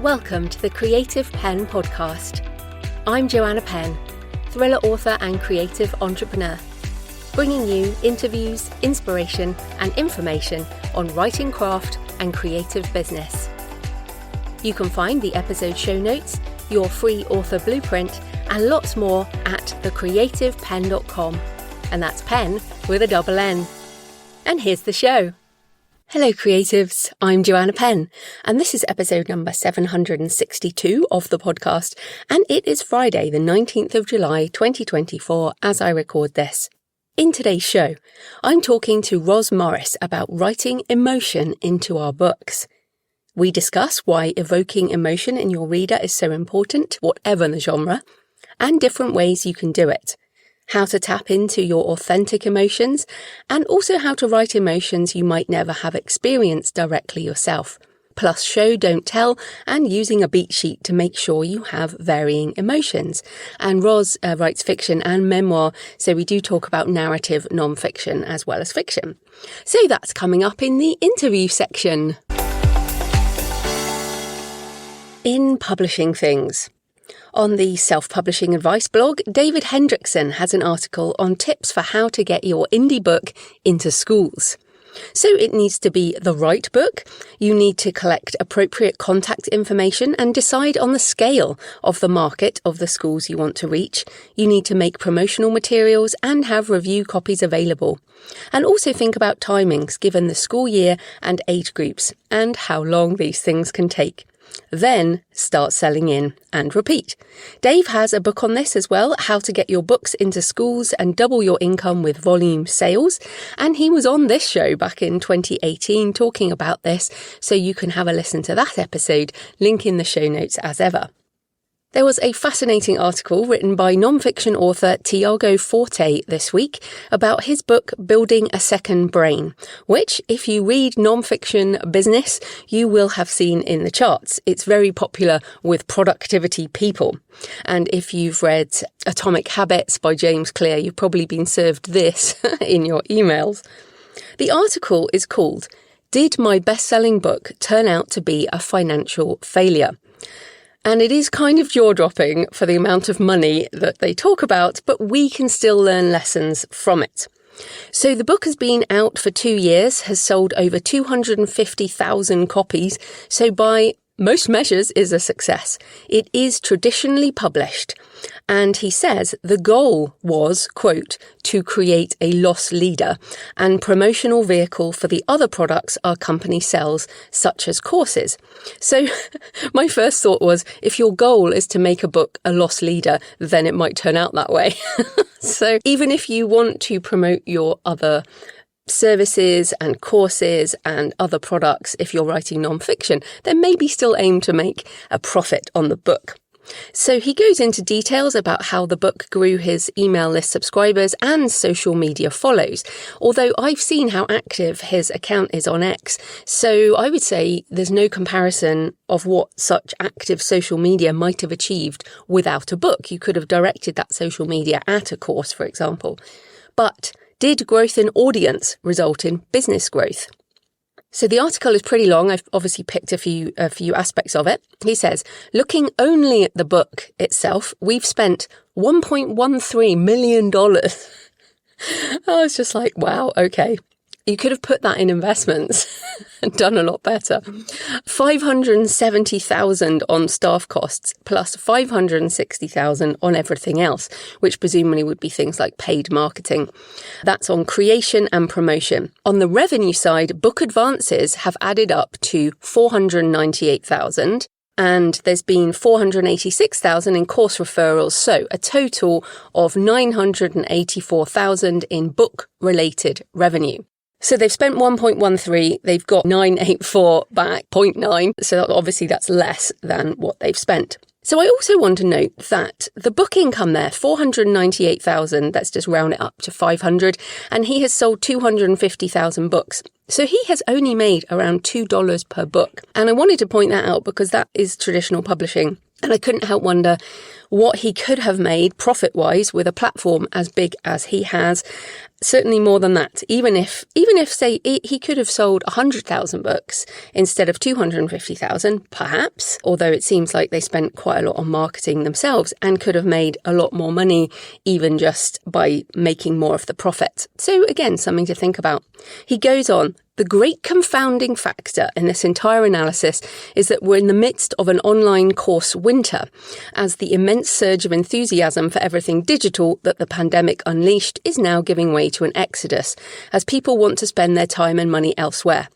Welcome to the Creative Penn podcast. I'm Joanna Penn, thriller author and creative entrepreneur, bringing you interviews, inspiration and information on writing craft and creative business. You can find the episode show notes, your free author blueprint and lots more at thecreativepenn.com, and that's Penn with a double N. And here's the show. Hello creatives, I'm Joanna Penn, and this is episode number 762 of the podcast, and it is Friday the 19th of July 2024 as I record this. In today's show, I'm talking to Roz Morris about writing emotion into our books. We discuss why evoking emotion in your reader is so important, whatever the genre, and different ways you can do it. How to tap into your authentic emotions, and also how to write emotions you might never have experienced directly yourself, plus show, don't tell, and using a beat sheet to make sure you have varying emotions. And Roz writes fiction and memoir, so we do talk about narrative non-fiction as well as fiction. So that's coming up in the interview section. In publishing things. On the self-publishing advice blog, David Hendrickson has an article on tips for how to get your indie book into schools. So it needs to be the right book. You need to collect appropriate contact information and decide on the scale of the market of the schools you want to reach. You need to make promotional materials and have review copies available. And also think about timings given the school year and age groups and how long these things can take. Then start selling in and repeat. Dave has a book on this as well, how to get your books into schools and double your income with volume sales. And he was on this show back in 2018 talking about this, so you can have a listen to that episode, link in the show notes as ever. There was a fascinating article written by non-fiction author Tiago Forte this week about his book Building a Second Brain, which, if you read non-fiction business, you will have seen in the charts. It's very popular with productivity people. And if you've read Atomic Habits by James Clear, you've probably been served this in your emails. The article is called, "Did My Best-Selling Book Turn Out to Be a Financial Failure?" And it is kind of jaw-dropping for the amount of money that they talk about, but we can still learn lessons from it. So the book has been out for 2 years, has sold over 250,000 copies, so by most measures is a success. It is traditionally published. And he says the goal was, quote, to create a loss leader and promotional vehicle for the other products our company sells, such as courses. So my first thought was, if your goal is to make a book a loss leader, then it might turn out that way. So even if you want to promote your other services and courses and other products, if you're writing non-fiction, then maybe still aim to make a profit on the book. So he goes into details about how the book grew his email list subscribers and social media follows, although I've seen how active his account is on X, so I would say there's no comparison of what such active social media might have achieved without a book. You could have directed that social media at a course, for example. But did growth in audience result in business growth? So the article is pretty long. I've obviously picked a few aspects of it. He says, looking only at the book itself, we've spent $1.13 million. I was just like, wow, okay. You could have put that in investments and done a lot better. $570,000 on staff costs plus $560,000 on everything else, which presumably would be things like paid marketing. That's on creation and promotion. On the revenue side, book advances have added up to $498,000. And there's been $486,000 in course referrals, so a total of $984,000 in book-related revenue. So they've spent 1.13, they've got 984 back, 0.9, so obviously that's less than what they've spent. So I also want to note that the book income there, 498,000, let's just round it up to 500, and he has sold 250,000 books. So he has only made around $2 per book. And I wanted to point that out because that is traditional publishing. And I couldn't help wonder what he could have made profit-wise with a platform as big as he has. Certainly more than that. Even if say he could have sold 100,000 books instead of 250,000, perhaps, although it seems like they spent quite a lot on marketing themselves and could have made a lot more money even just by making more of the profit. So again, something to think about. He goes on, the great confounding factor in this entire analysis is that we're in the midst of an online course winter, as the immense surge of enthusiasm for everything digital that the pandemic unleashed is now giving way to an exodus, as people want to spend their time and money elsewhere.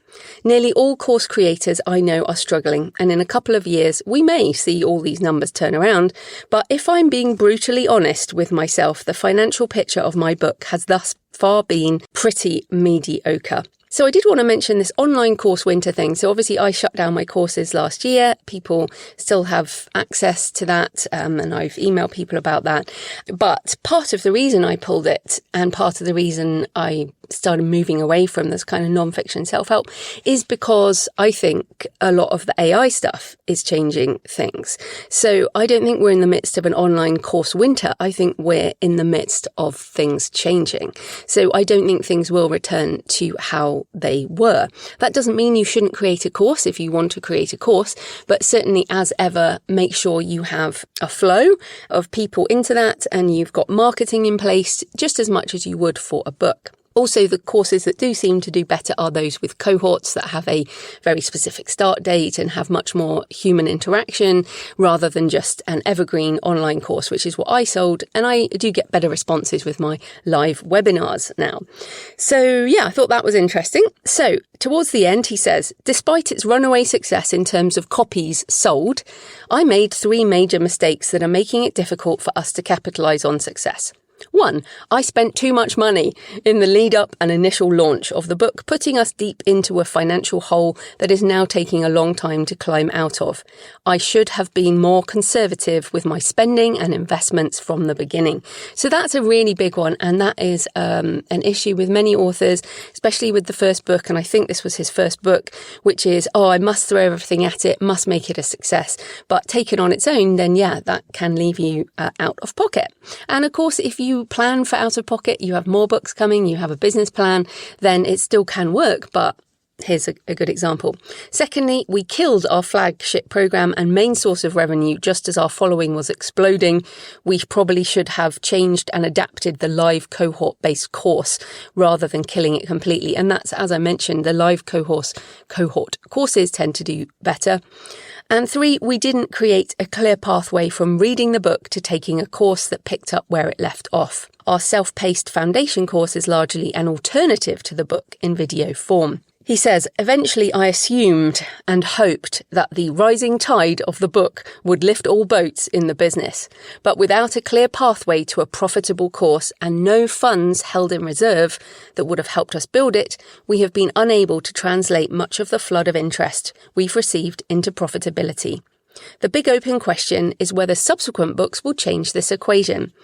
Nearly all course creators I know are struggling, and in a couple of years we may see all these numbers turn around. But if I'm being brutally honest with myself, the financial picture of my book has thus far been pretty mediocre. So I did want to mention this online course winter thing. So obviously I shut down my courses last year. People still have access to that, and I've emailed people about that. But part of the reason I pulled it, and part of the reason I started moving away from this kind of non-fiction self-help, is because I think a lot of the AI stuff is changing things. So I don't think we're in the midst of an online course winter. I think we're in the midst of things changing. So I don't think things will return to how they were. That doesn't mean you shouldn't create a course if you want to create a course, but certainly as ever, make sure you have a flow of people into that and you've got marketing in place just as much as you would for a book. Also, the courses that do seem to do better are those with cohorts that have a very specific start date and have much more human interaction rather than just an evergreen online course, which is what I sold. And I do get better responses with my live webinars now. So yeah, I thought that was interesting. So towards the end, he says, despite its runaway success in terms of copies sold, I made 3 major mistakes that are making it difficult for us to capitalize on success. 1. I spent too much money in the lead up and initial launch of the book, putting us deep into a financial hole that is now taking a long time to climb out of. I should have been more conservative with my spending and investments from the beginning. So that's a really big one. And that is an issue with many authors, especially with the first book. And I think this was his first book, which is, I must throw everything at it, must make it a success. But taken on its own, then yeah, that can leave you out of pocket. And of course, if you plan for out of pocket, you have more books coming, you have a business plan, then it still can work. But here's a good example. Secondly, we killed our flagship program and main source of revenue just as our following was exploding. We probably should have changed and adapted the live cohort-based course rather than killing it completely. And that's, as I mentioned, the live cohort courses tend to do better. And 3, we didn't create a clear pathway from reading the book to taking a course that picked up where it left off. Our self-paced foundation course is largely an alternative to the book in video form. He says, eventually I assumed and hoped that the rising tide of the book would lift all boats in the business. But without a clear pathway to a profitable course and no funds held in reserve that would have helped us build it, we have been unable to translate much of the flood of interest we've received into profitability. The big open question is whether subsequent books will change this equation.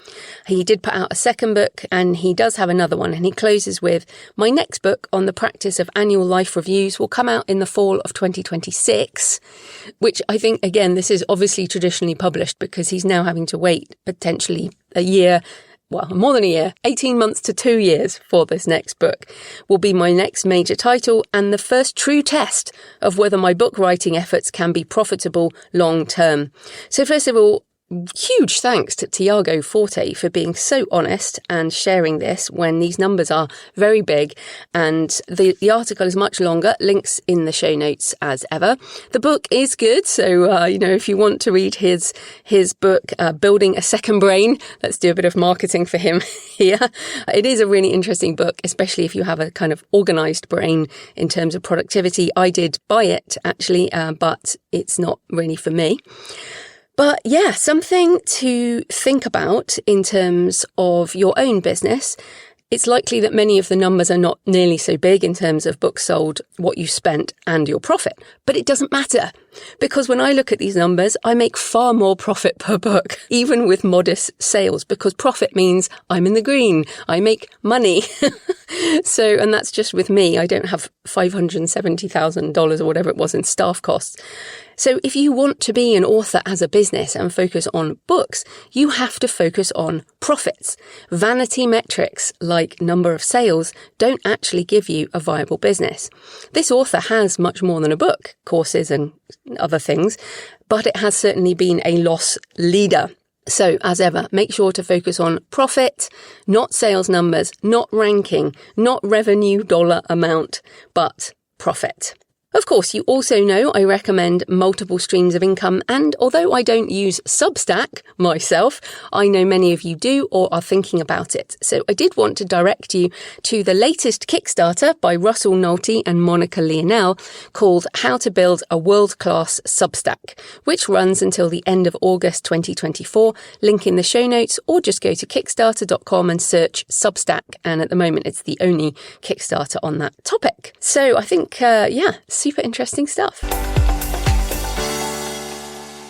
He did put out a second book and he does have another one, and he closes with, my next book on the practice of annual life reviews will come out in the fall of 2026, which I think, again, this is obviously traditionally published because he's now having to wait potentially a year, well, more than a year, 18 months to 2 years for this next book, will be my next major title and the first true test of whether my book writing efforts can be profitable long term. So first of all, huge thanks to Tiago Forte for being so honest and sharing this when these numbers are very big, and the article is much longer. Links in the show notes as ever. The book is good, so if you want to read his book, Building a Second Brain, let's do a bit of marketing for him here. It is a really interesting book, especially if you have a kind of organized brain in terms of productivity. I did buy it actually, but it's not really for me. But yeah, something to think about in terms of your own business. It's likely that many of the numbers are not nearly so big in terms of books sold, what you spent and your profit. But it doesn't matter, because when I look at these numbers, I make far more profit per book, even with modest sales, because profit means I'm in the green. I make money. And that's just with me. I don't have $570,000 or whatever it was in staff costs. So if you want to be an author as a business and focus on books, you have to focus on profits. Vanity metrics like number of sales don't actually give you a viable business. This author has much more than a book, courses and other things, but it has certainly been a loss leader. So, as ever, make sure to focus on profit, not sales numbers, not ranking, not revenue dollar amount, but profit. Of course, you also know I recommend multiple streams of income, and although I don't use Substack myself, I know many of you do or are thinking about it. So I did want to direct you to the latest Kickstarter by Russell Nolte and Monica Lionel called How to Build a World-Class Substack, which runs until the end of August 2024. Link in the show notes, or just go to kickstarter.com and search Substack. And at the moment, it's the only Kickstarter on that topic. So I think, super interesting stuff.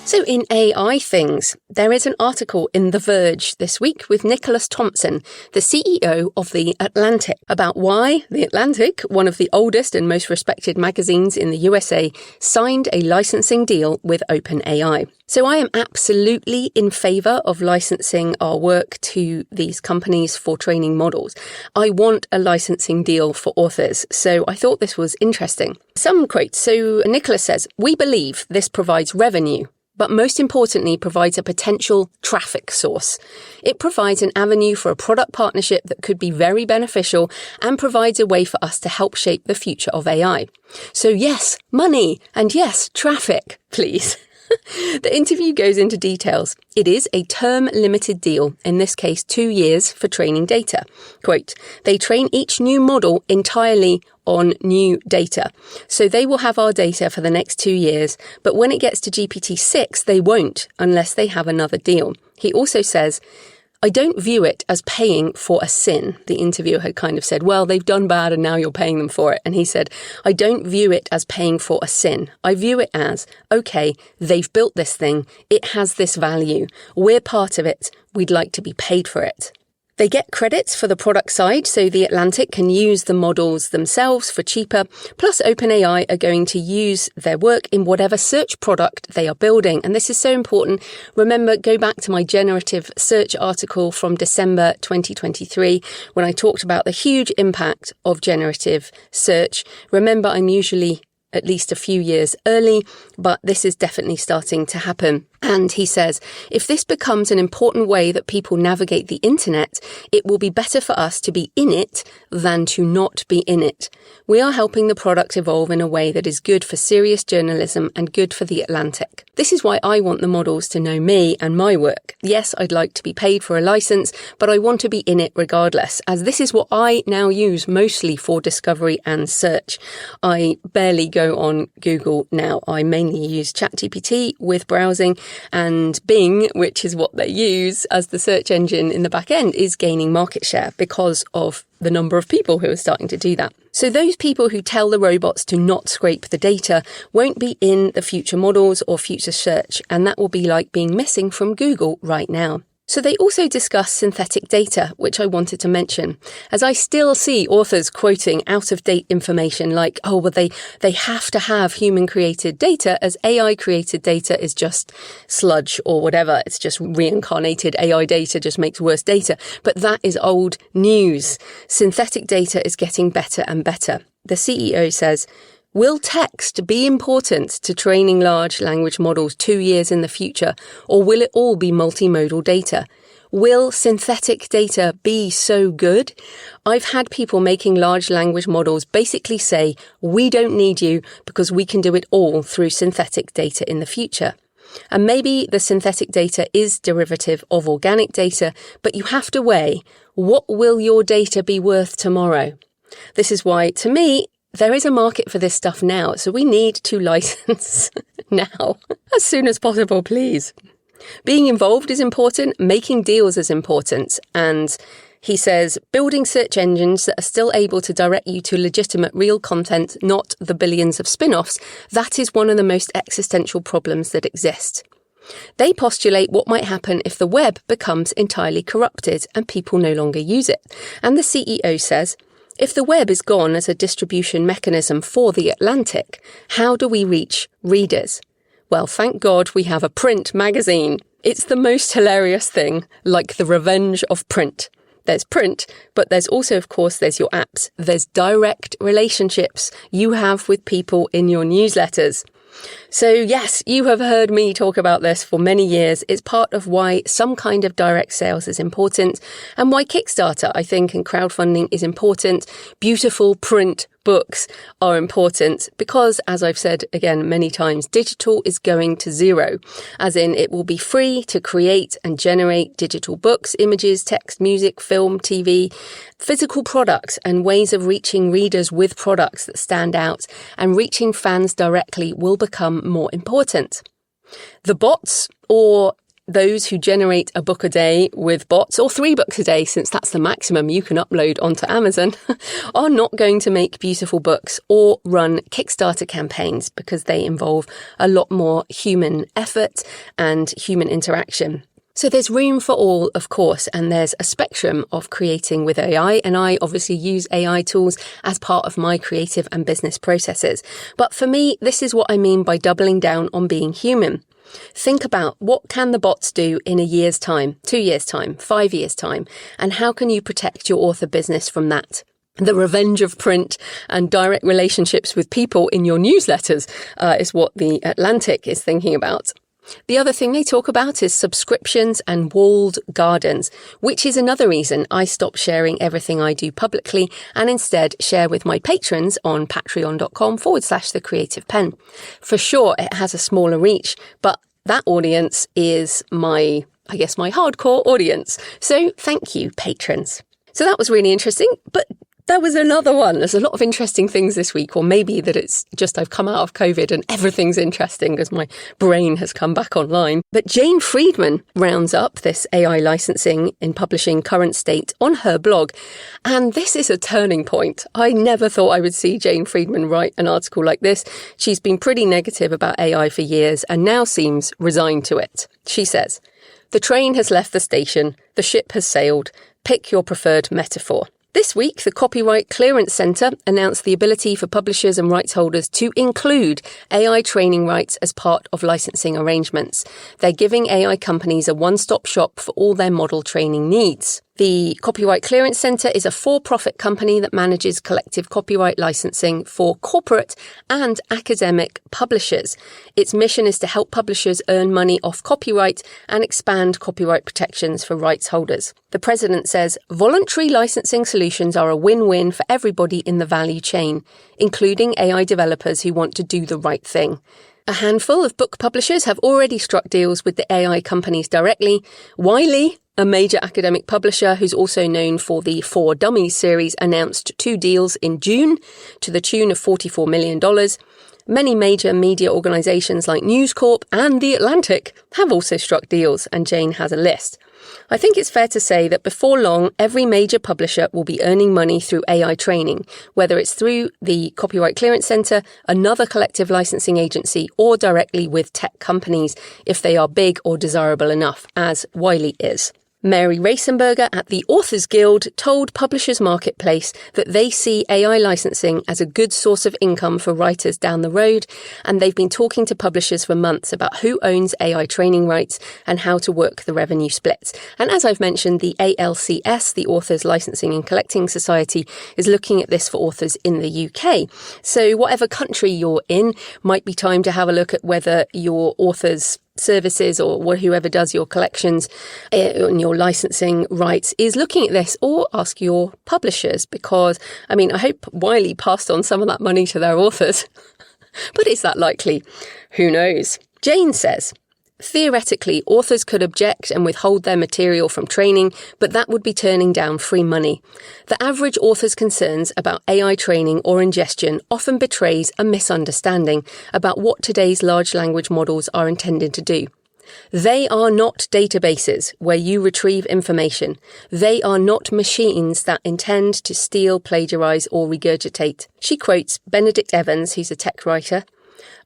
So in AI things, there is an article in The Verge this week with Nicholas Thompson, the CEO of The Atlantic, about why The Atlantic, one of the oldest and most respected magazines in the USA, signed a licensing deal with OpenAI. So I am absolutely in favour of licensing our work to these companies for training models. I want a licensing deal for authors, so I thought this was interesting. Some quotes. So Nicholas says, "We believe this provides revenue, but most importantly provides a potential traffic source. It provides an avenue for a product partnership that could be very beneficial and provides a way for us to help shape the future of AI. So yes, money, and yes, traffic, please." The interview goes into details. It is a term-limited deal, in this case 2 years for training data. Quote, "They train each new model entirely on new data. So they will have our data for the next 2 years, but when it gets to GPT-6, they won't unless they have another deal." He also says, "I don't view it as paying for a sin." The interviewer had kind of said, well, they've done bad and now you're paying them for it. And he said, "I don't view it as paying for a sin. I view it as, okay, they've built this thing. It has this value. We're part of it. We'd like to be paid for it." They get credits for the product side, so The Atlantic can use the models themselves for cheaper, plus OpenAI are going to use their work in whatever search product they are building. And this is so important. Remember, go back to my generative search article from December 2023, when I talked about the huge impact of generative search. Remember, I'm usually at least a few years early, but this is definitely starting to happen. And he says, "If this becomes an important way that people navigate the internet, it will be better for us to be in it than to not be in it. We are helping the product evolve in a way that is good for serious journalism and good for The Atlantic. This is why I want the models to know me and my work. Yes, I'd like to be paid for a license, but I want to be in it regardless, as this is what I now use mostly for discovery and search. I barely go on Google now. I mainly use ChatGPT with browsing, and Bing, which is what they use as the search engine in the back end, is gaining market share because of the number of people who are starting to do that. So those people who tell the robots to not scrape the data won't be in the future models or future search, and that will be like being missing from Google right now. So they also discuss synthetic data, which I wanted to mention, as I still see authors quoting out-of-date information like, oh, well, they have to have human-created data as AI-created data is just sludge or whatever. It's just reincarnated AI data, just makes worse data. But that is old news. Synthetic data is getting better and better. The CEO says, "Will text be important to training large language models 2 years in the future, or will it all be multimodal data? Will synthetic data be so good?" I've had people making large language models basically say, "We don't need you because we can do it all through synthetic data in the future." And maybe the synthetic data is derivative of organic data, but you have to weigh, what will your data be worth tomorrow? This is why, to me, there is a market for this stuff now, so we need to license now, as soon as possible, please. Being involved is important, making deals is important, and he says, building search engines that are still able to direct you to legitimate real content, not the billions of spin-offs, that is one of the most existential problems that exist. They postulate what might happen if the web becomes entirely corrupted and people no longer use it. And the CEO says, if the web is gone as a distribution mechanism for The Atlantic, how do we reach readers? Well, thank God we have a print magazine. It's the most hilarious thing, like the revenge of print. There's print, but there's also, of course, there's your apps. There's direct relationships you have with people in your newsletters. So yes, you have heard me talk about this for many years. It's part of why some kind of direct sales is important and why Kickstarter, I think, and crowdfunding is important. Beautiful print books are important because, as I've said again many times, digital is going to zero, as in it will be free to create and generate digital books, images, text, music, film, TV, physical products, and ways of reaching readers with products that stand out and reaching fans directly will become more important. The bots, or those who generate a book a day with bots, or 3 books a day, since that's the maximum you can upload onto Amazon, are not going to make beautiful books or run Kickstarter campaigns because they involve a lot more human effort and human interaction. So there's room for all, of course, and there's a spectrum of creating with AI, and I obviously use AI tools as part of my creative and business processes. But for me, this is what I mean by doubling down on being human. Think about what can the bots do in a year's time, 2 years' time, 5 years' time, and how can you protect your author business from that? The revenge of print and direct relationships with people in your newsletters is what The Atlantic is thinking about. The other thing they talk about is subscriptions and walled gardens, which is another reason I stopped sharing everything I do publicly and instead share with my patrons on patreon.com/thecreativepenn. For sure, it has a smaller reach, but that audience is my hardcore audience. So thank you, patrons. So that was really interesting, but there was another one. There's a lot of interesting things this week, or maybe that it's just I've come out of COVID and everything's interesting because my brain has come back online. But Jane Friedman rounds up this AI licensing in publishing current state on her blog. And this is a turning point. I never thought I would see Jane Friedman write an article like this. She's been pretty negative about AI for years and now seems resigned to it. She says, "The train has left the station. The ship has sailed. Pick your preferred metaphor." This week, the Copyright Clearance Centre announced the ability for publishers and rights holders to include AI training rights as part of licensing arrangements. They're giving AI companies a one-stop shop for all their model training needs. The Copyright Clearance Centre is a for-profit company that manages collective copyright licensing for corporate and academic publishers. Its mission is to help publishers earn money off copyright and expand copyright protections for rights holders. The president says, "Voluntary licensing solutions are a win-win for everybody in the value chain, including AI developers who want to do the right thing." A handful of book publishers have already struck deals with the AI companies directly. Wiley, a major academic publisher who's also known for the For Dummies series, announced 2 deals in June to the tune of $44 million. Many major media organisations like News Corp and The Atlantic have also struck deals, and Jane has a list. I think it's fair to say that before long, every major publisher will be earning money through AI training, whether it's through the Copyright Clearance Centre, another collective licensing agency, or directly with tech companies if they are big or desirable enough, as Wiley is. Mary Reisenberger at the Authors Guild told Publishers Marketplace that they see AI licensing as a good source of income for writers down the road, and they've been talking to publishers for months about who owns AI training rights and how to work the revenue splits. And as I've mentioned, the ALCS, the Authors Licensing and Collecting Society, is looking at this for authors in the UK. So whatever country you're in, might be time to have a look at whether your authors' services or whoever does your collections and your licensing rights is looking at this, or ask your publishers, because I hope Wiley passed on some of that money to their authors. But is that likely? Who knows? Jane says, "Theoretically, authors could object and withhold their material from training, but that would be turning down free money. The average author's concerns about AI training or ingestion often betrays a misunderstanding about what today's large language models are intended to do. They are not databases where you retrieve information. They are not machines that intend to steal, plagiarize, or regurgitate." She quotes Benedict Evans, who's a tech writer.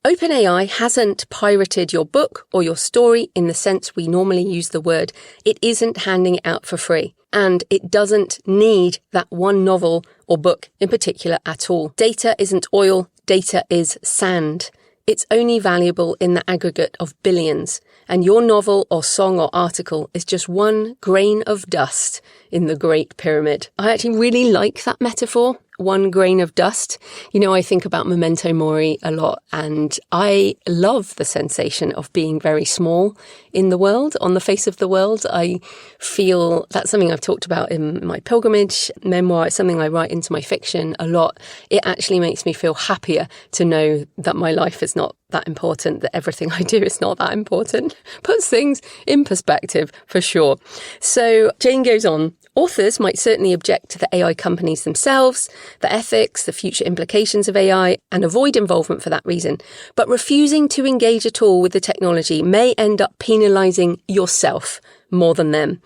"OpenAI hasn't pirated your book or your story in the sense we normally use the word. It isn't handing it out for free. And it doesn't need that one novel or book in particular at all. Data isn't oil, data is sand. It's only valuable in the aggregate of billions, and your novel or song or article is just one grain of dust in the Great Pyramid. I actually really like that metaphor, one grain of dust. You know, I think about Memento Mori a lot, and I love the sensation of being very small in the world, on the face of the world. I feel that's something I've talked about in my pilgrimage memoir. It's something I write into my fiction a lot. It actually makes me feel happier to know that my life is not that important, that everything I do is not that important. Puts things in perspective for sure. So Jane goes on. Authors might certainly object to the AI companies themselves, the ethics, the future implications of AI, and avoid involvement for that reason. But refusing to engage at all with the technology may end up penalising yourself more than them.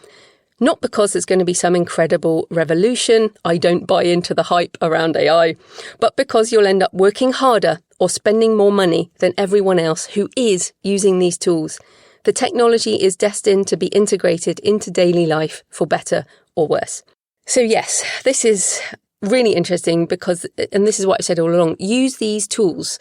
Not because there's going to be some incredible revolution, I don't buy into the hype around AI, but because you'll end up working harder or spending more money than everyone else who is using these tools. The technology is destined to be integrated into daily life for better or worse. So yes, this is really interesting because, and this is what I've said all along, use these tools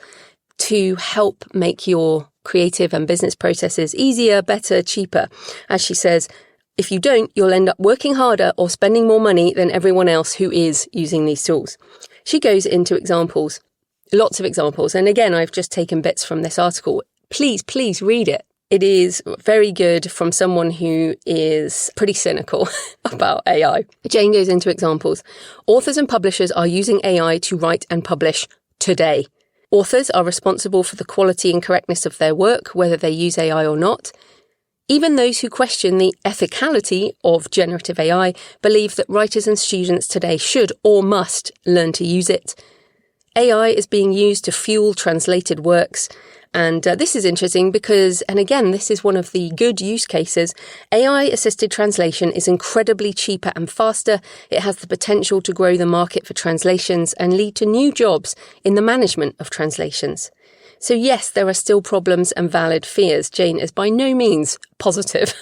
to help make your creative and business processes easier, better, cheaper. As she says, if you don't, you'll end up working harder or spending more money than everyone else who is using these tools. She goes into examples, lots of examples. And again, I've just taken bits from this article. Please read it. It is very good from someone who is pretty cynical about AI. Jane goes into examples. Authors and publishers are using AI to write and publish today. Authors are responsible for the quality and correctness of their work, whether they use AI or not. Even those who question the ethicality of generative AI believe that writers and students today should or must learn to use it. AI is being used to fuel translated works. And this is interesting because, and again, this is one of the good use cases, AI-assisted translation is incredibly cheaper and faster. It has the potential to grow the market for translations and lead to new jobs in the management of translations. So yes, there are still problems and valid fears. Jane is by no means positive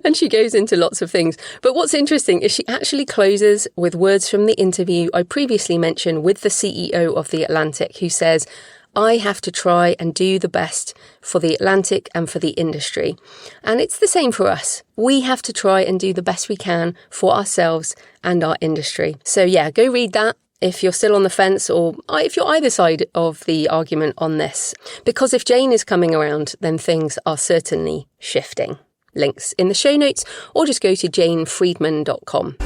and she goes into lots of things. But what's interesting is she actually closes with words from the interview I previously mentioned with the CEO of The Atlantic, who says, I have to try and do the best for The Atlantic and for the industry. And it's the same for us. We have to try and do the best we can for ourselves and our industry. So yeah, go read that if you're still on the fence or if you're either side of the argument on this. Because if Jane is coming around, then things are certainly shifting. Links in the show notes or just go to janefriedman.com.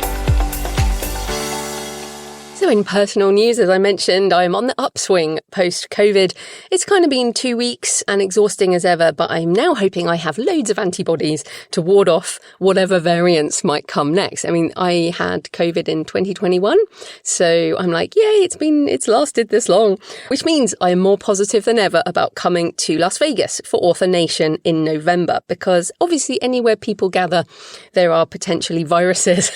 So in personal news, as I mentioned, I'm on the upswing post-COVID. It's kind of been 2 weeks and exhausting as ever, but I'm now hoping I have loads of antibodies to ward off whatever variants might come next. I mean, I had COVID in 2021, so I'm like, yay, it's lasted this long, which means I am more positive than ever about coming to Las Vegas for Author Nation in November, because obviously anywhere people gather, there are potentially viruses.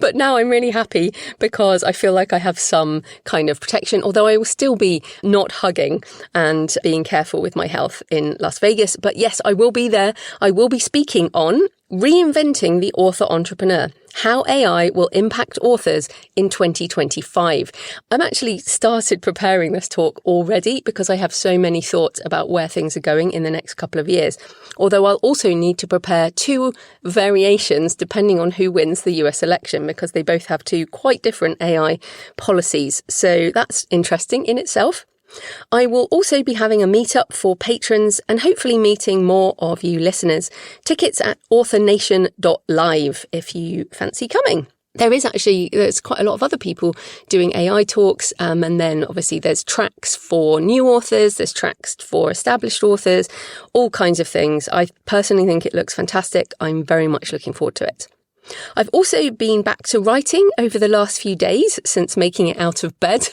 But now I'm really happy because I feel like I have some kind of protection, although I will still be not hugging and being careful with my health in Las Vegas. But yes, I will be there. I will be speaking on Reinventing the Author Entrepreneur, how AI will impact authors in 2025. I'm actually started preparing this talk already because I have so many thoughts about where things are going in the next couple of years. Although I'll also need to prepare 2 variations depending on who wins the US election, because they both have 2 quite different AI policies. So that's interesting in itself. I will also be having a meetup for patrons and hopefully meeting more of you listeners. Tickets at authornation.live if you fancy coming. There's quite a lot of other people doing AI talks. And then obviously there's tracks for new authors, there's tracks for established authors, all kinds of things. I personally think it looks fantastic. I'm very much looking forward to it. I've also been back to writing over the last few days since making it out of bed.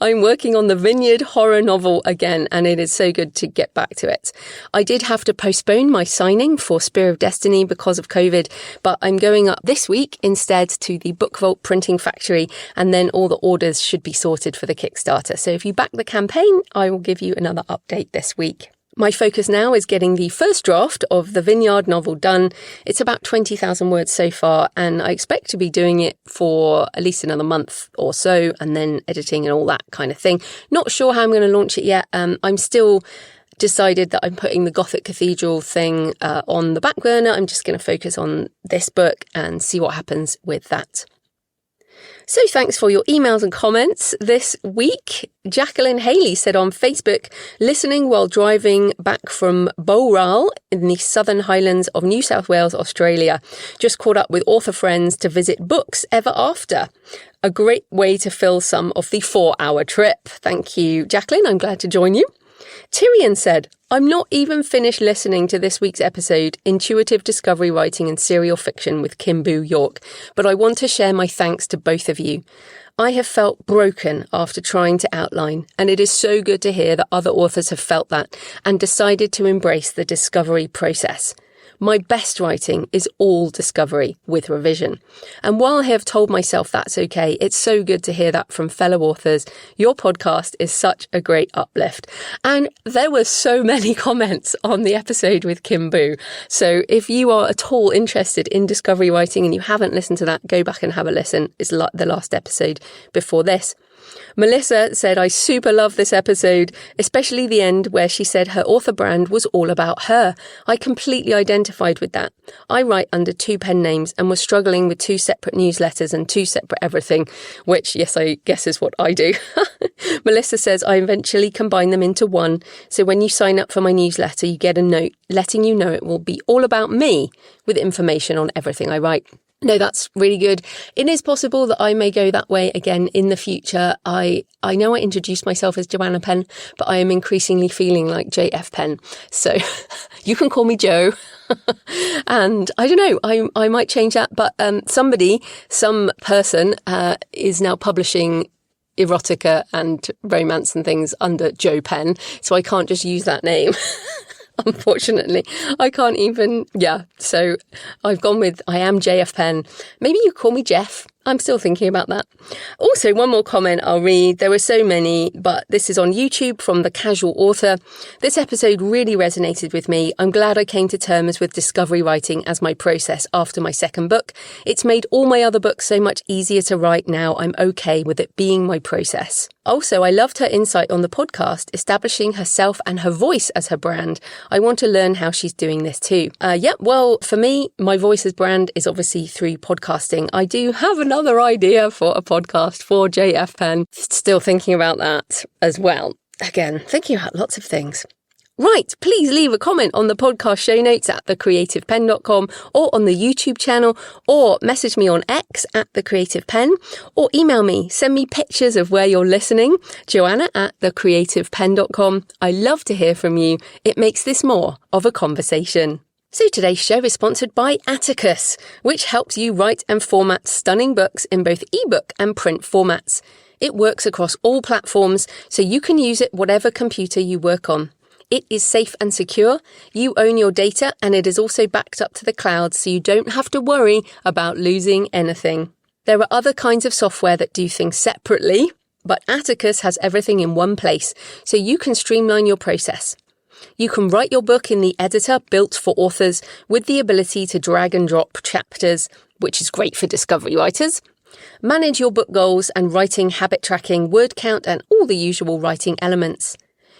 I'm working on the Vineyard horror novel again, and it is so good to get back to it. I did have to postpone my signing for Spear of Destiny because of COVID, but I'm going up this week instead to the Book Vault printing factory, and then all the orders should be sorted for the Kickstarter. So if you back the campaign, I will give you another update this week. My focus now is getting the first draft of the Vineyard novel done. It's about 20,000 words so far, and I expect to be doing it for at least another month or so, and then editing and all that kind of thing. Not sure how I'm going to launch it yet. I'm still decided that I'm putting the Gothic Cathedral thing on the back burner. I'm just going to focus on this book and see what happens with that. So thanks for your emails and comments this week. Jacqueline Haley said on Facebook, listening while driving back from Bowral in the Southern Highlands of New South Wales, Australia. Just caught up with author friends to visit Books Ever After. A great way to fill some of the 4-hour trip. Thank you, Jacqueline. I'm glad to join you. Tyrion said, I'm not even finished listening to this week's episode, Intuitive Discovery Writing and Serial Fiction with Kim Boo York, but I want to share my thanks to both of you. I have felt broken after trying to outline, and it is so good to hear that other authors have felt that and decided to embrace the discovery process. My best writing is all discovery with revision. And while I have told myself that's okay, it's so good to hear that from fellow authors. Your podcast is such a great uplift. And there were so many comments on the episode with Kim Boo. So if you are at all interested in discovery writing and you haven't listened to that, go back and have a listen. It's the last episode before this. Melissa said, I super love this episode, especially the end where she said her author brand was all about her. I completely identified with that. I write under 2 pen names and was struggling with 2 separate newsletters and 2 separate everything, which, yes, I guess is what I do. Melissa says, I eventually combine them into one. So when you sign up for my newsletter, you get a note letting you know it will be all about me with information on everything I write. No, that's really good. It is possible that I may go that way again in the future. I know I introduced myself as Joanna Penn, but I am increasingly feeling like JF Penn. So you can call me Jo. And I don't know, I might change that. But some person is now publishing erotica and romance and things under Jo Penn. So I can't just use that name. Unfortunately, I can't even, so I've gone with, I am JF Penn. Maybe you call me Jeff. I'm still thinking about that. Also, one more comment I'll read. There were so many, but this is on YouTube from The Casual Author. This episode really resonated with me. I'm glad I came to terms with discovery writing as my process after my second book. It's made all my other books so much easier to write now. I'm okay with it being my process. Also, I loved her insight on the podcast, establishing herself and her voice as her brand. I want to learn how she's doing this too. Well, for me, my voice as brand is obviously through podcasting. I do have another idea for a podcast for JF Penn. Still thinking about that as well. Again, thinking about lots of things. Right, please leave a comment on the podcast show notes at thecreativepenn.com or on the YouTube channel, or message me on X at thecreativepenn, or email me, send me pictures of where you're listening, Joanna at thecreativepenn.com. I love to hear from you. It makes this more of a conversation. So today's show is sponsored by Atticus, which helps you write and format stunning books in both ebook and print formats. It works across all platforms, so you can use it whatever computer you work on. It is safe and secure, you own your data, and it is also backed up to the cloud, so you don't have to worry about losing anything. There are other kinds of software that do things separately, but Atticus has everything in one place, so you can streamline your process. You can write your book in the editor built for authors with the ability to drag and drop chapters, which is great for discovery writers. Manage your book goals and writing habit tracking, word count, and all the usual writing elements.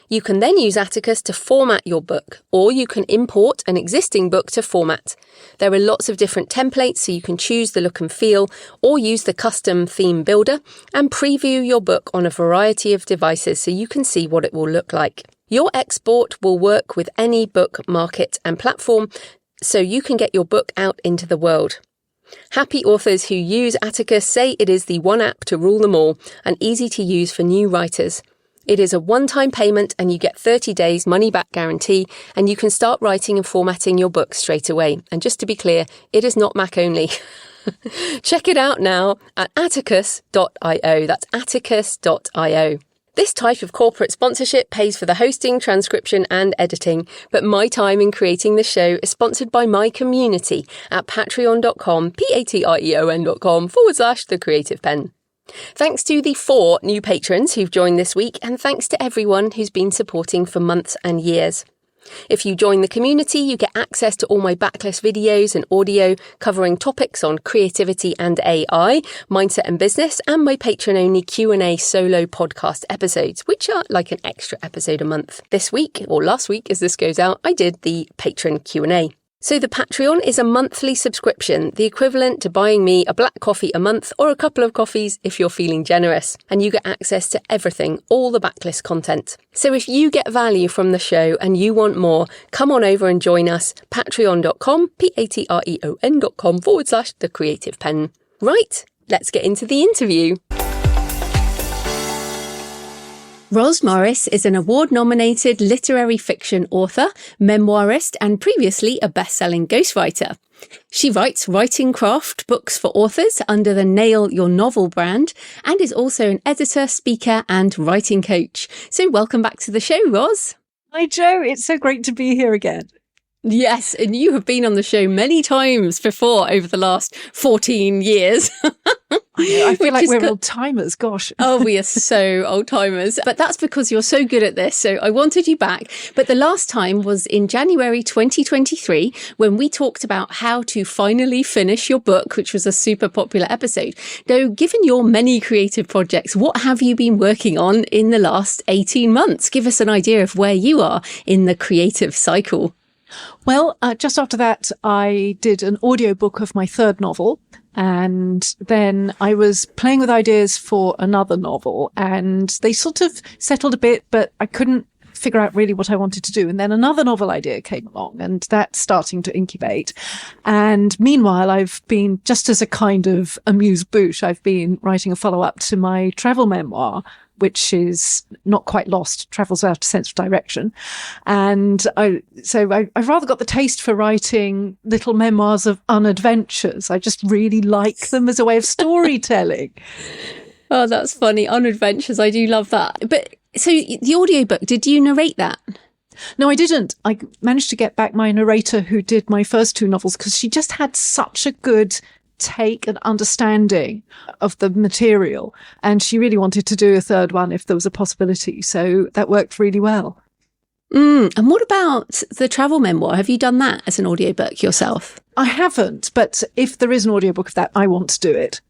You can then use Atticus to format your book, or you can import an existing book to format. There are lots of different templates, so you can choose the look and feel, or use the custom theme builder and preview your book on a variety of devices so you can see what it will look like. Your export will work with any book, market and platform, so you can get your book out into the world. Happy authors who use Atticus say it is the one app to rule them all and easy to use for new writers. It is a one-time payment and you get 30 days money-back guarantee, and you can start writing and formatting your book straight away. And just to be clear, it is not Mac only. Check it out now at atticus.io. That's atticus.io. This type of corporate sponsorship pays for the hosting, transcription and editing, but my time in creating the show is sponsored by my community at patreon.com, patreon.com/thecreativepenn. Thanks to the 4 new patrons who've joined this week, and thanks to everyone who's been supporting for months and years. If you join the community, you get access to all my backlist videos and audio covering topics on creativity and AI, mindset and business, and my patron-only Q&A solo podcast episodes, which are like an extra episode a month. This week, or last week as this goes out, I did the patron Q&A. So the Patreon is a monthly subscription, the equivalent to buying me a black coffee a month or a couple of coffees if you're feeling generous. And you get access to everything, all the backlist content. So if you get value from the show and you want more, come on over and join us, patreon.com, patreon.com/The Creative Penn. Right, let's get into the interview. Roz Morris is an award-nominated literary fiction author, memoirist, and previously a best-selling ghostwriter. She writes writing craft books for authors under the Nail Your Novel brand and is also an editor, speaker, and writing coach. So welcome back to the show, Roz. Hi, Jo. It's so great to be here again. Yes, and you have been on the show many times before over the last 14 years. I feel like we're old-timers, gosh. Oh, we are so old-timers. But that's because you're so good at this, so I wanted you back. But the last time was in January 2023, when we talked about how to finally finish your book, which was a super popular episode. Now, given your many creative projects, what have you been working on in the last 18 months? Give us an idea of where you are in the creative cycle. Well, just after that, I did an audiobook of my third novel. And then I was playing with ideas for another novel and they sort of settled a bit, but I couldn't figure out really what I wanted to do. And then another novel idea came along and that's starting to incubate. And meanwhile, I've been, just as a kind of amuse-bouche, I've been writing a follow-up to my travel memoir, which is not quite lost, travels out a sense of direction. And I've rather got the taste for writing little memoirs of unadventures. I just really like them as a way of storytelling. Oh, that's funny. Unadventures. I do love that. But so the audiobook, did you narrate that? No, I didn't. I managed to get back my narrator who did my first two novels because she just had such a good take and understanding of the material. And she really wanted to do a third one if there was a possibility. So that worked really well. And what about the travel memoir? Have you done that as an audiobook yourself? I haven't, but if there is an audiobook of that, I want to do it.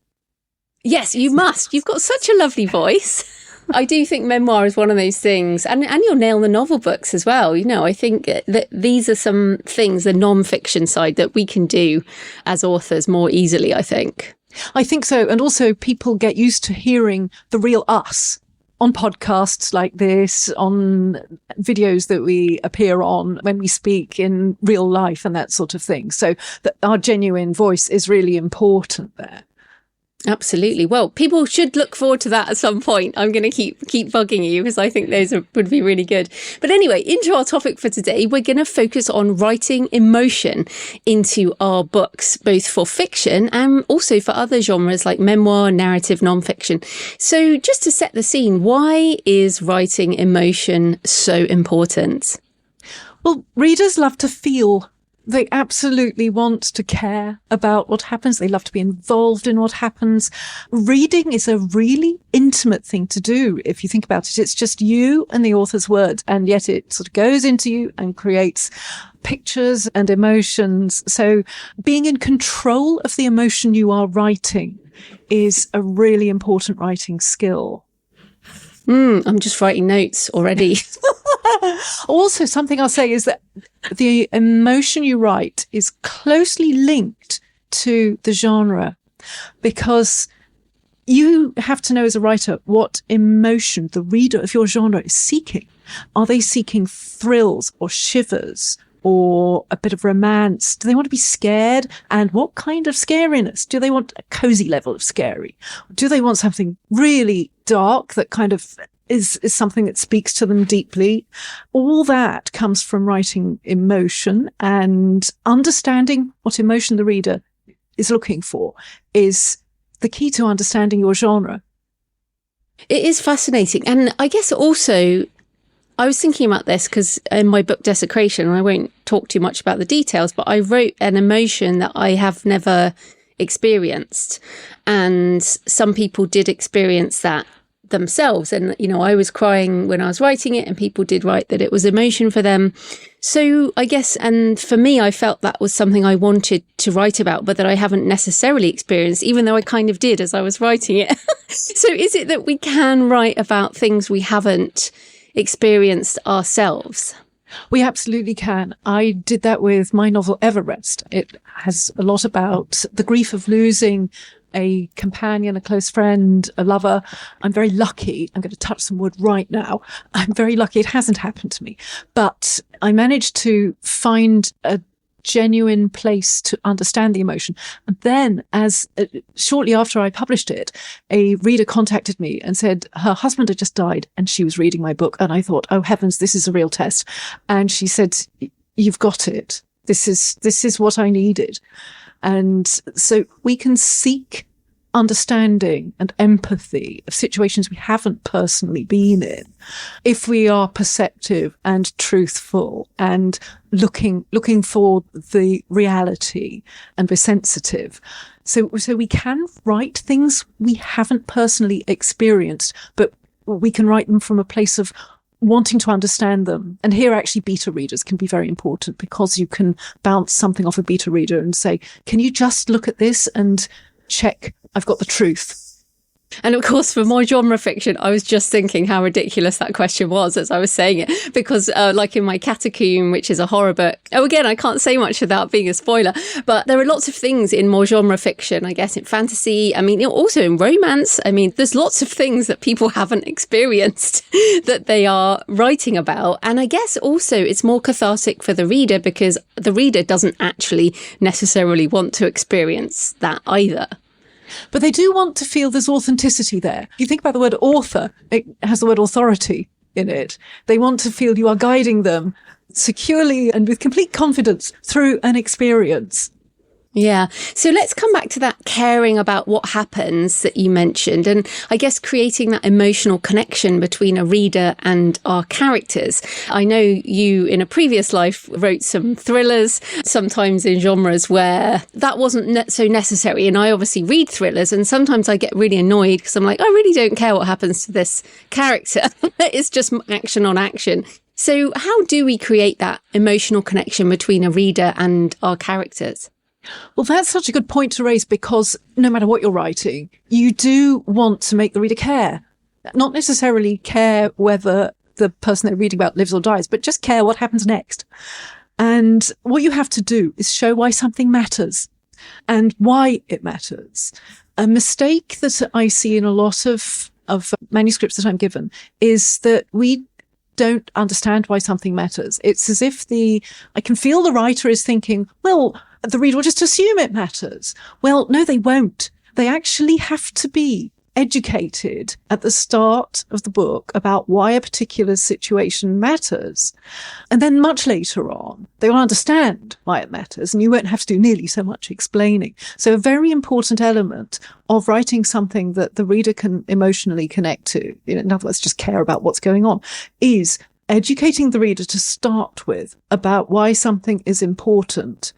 Yes, you must. You've got such a lovely voice. I do think memoir is one of those things, and your Nail the Novel books as well. You know, I think that these are some things, the non-fiction side, that we can do as authors more easily, I think. I think so. And also people get used to hearing the real us on podcasts like this, on videos that we appear on when we speak in real life and that sort of thing. So that our genuine voice is really important there. Absolutely. Well, people should look forward to that at some point. I'm going to keep bugging you because I think those would be really good. But anyway, into our topic for today, we're going to focus on writing emotion into our books, both for fiction and also for other genres like memoir, narrative, nonfiction. So just to set the scene, why is writing emotion so important? Well, readers love to feel. They absolutely want to care about what happens. They love to be involved in what happens. Reading is a really intimate thing to do. If you think about it, it's just you and the author's words, and yet it sort of goes into you and creates pictures and emotions. So being in control of the emotion you are writing is a really important writing skill. I'm just writing notes already. Also, something I'll say is that the emotion you write is closely linked to the genre, because you have to know as a writer what emotion the reader of your genre is seeking. Are they seeking thrills or shivers or a bit of romance? Do they want to be scared? And what kind of scariness? Do they want a cozy level of scary? Do they want something really dark that kind of is something that speaks to them deeply? All that comes from writing emotion, and understanding what emotion the reader is looking for is the key to understanding your genre. It is fascinating. And I guess also, I was thinking about this because in my book Desecration, and I won't talk too much about the details, but I wrote an emotion that I have never experienced. And some people did experience that themselves. And, I was crying when I was writing it, and people did write that it was emotion for them. So I guess, and for me, I felt that was something I wanted to write about, but that I haven't necessarily experienced, even though I kind of did as I was writing it. So is it that we can write about things we haven't experienced ourselves? We absolutely can. I did that with my novel Everest. It has a lot about the grief of losing a companion, a close friend, a lover. I'm very lucky. I'm going to touch some wood right now. I'm very lucky it hasn't happened to me. But I managed to find a genuine place to understand the emotion. And then shortly after I published it, a reader contacted me and said her husband had just died and she was reading my book. And I thought, oh heavens, this is a real test. And she said, you've got it. This is what I needed. And so we can seek understanding and empathy of situations we haven't personally been in if we are perceptive and truthful and looking for the reality and be sensitive. So we can write things we haven't personally experienced, but we can write them from a place of wanting to understand them. And here actually beta readers can be very important, because you can bounce something off a beta reader and say, can you just look at this and check I've got the truth? And of course, for more genre fiction, I was just thinking how ridiculous that question was as I was saying it, because like in my Catacomb, which is a horror book. Oh, again, I can't say much without being a spoiler, but there are lots of things in more genre fiction, I guess, in fantasy. I mean, also in romance. I mean, there's lots of things that people haven't experienced that they are writing about. And I guess also it's more cathartic for the reader, because the reader doesn't actually necessarily want to experience that either. But they do want to feel there's authenticity there. You think about the word author, it has the word authority in it. They want to feel you are guiding them securely and with complete confidence through an experience. Yeah. So let's come back to that caring about what happens that you mentioned. And I guess creating that emotional connection between a reader and our characters. I know you in a previous life wrote some thrillers, sometimes in genres where that wasn't so necessary. And I obviously read thrillers, and sometimes I get really annoyed because I'm like, I really don't care what happens to this character. It's just action on action. So how do we create that emotional connection between a reader and our characters? Well, that's such a good point to raise, because no matter what you're writing, you do want to make the reader care. Not necessarily care whether the person they're reading about lives or dies, but just care what happens next. And what you have to do is show why something matters and why it matters. A mistake that I see in a lot of manuscripts that I'm given is that we don't understand why something matters. It's as if I can feel the writer is thinking, well, the reader will just assume it matters. Well, no, they won't. They actually have to be educated at the start of the book about why a particular situation matters. And then much later on, they will understand why it matters, and you won't have to do nearly so much explaining. So a very important element of writing something that the reader can emotionally connect to, in other words, just care about what's going on, is educating the reader to start with about why something is important.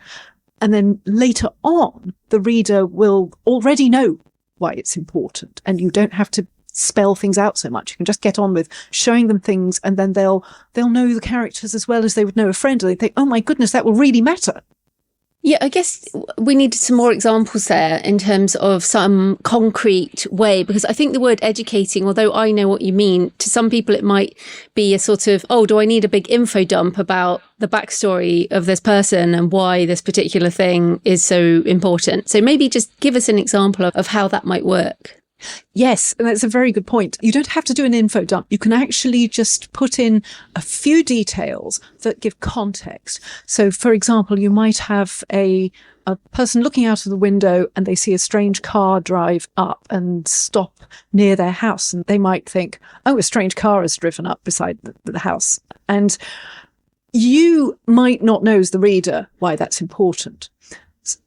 And then later on, the reader will already know why it's important, and you don't have to spell things out so much. You can just get on with showing them things, and then they'll know the characters as well as they would know a friend, and they think, oh my goodness, that will really matter. Yeah, I guess we need some more examples there in terms of some concrete way, because I think the word educating, although I know what you mean, to some people it might be a sort of, oh, do I need a big info dump about the backstory of this person and why this particular thing is so important? So maybe just give us an example of how that might work. Yes, and that's a very good point. You don't have to do an info dump. You can actually just put in a few details that give context. So, for example, you might have a person looking out of the window and they see a strange car drive up and stop near their house. And they might think, oh, a strange car has driven up beside the house. And you might not know as the reader why that's important.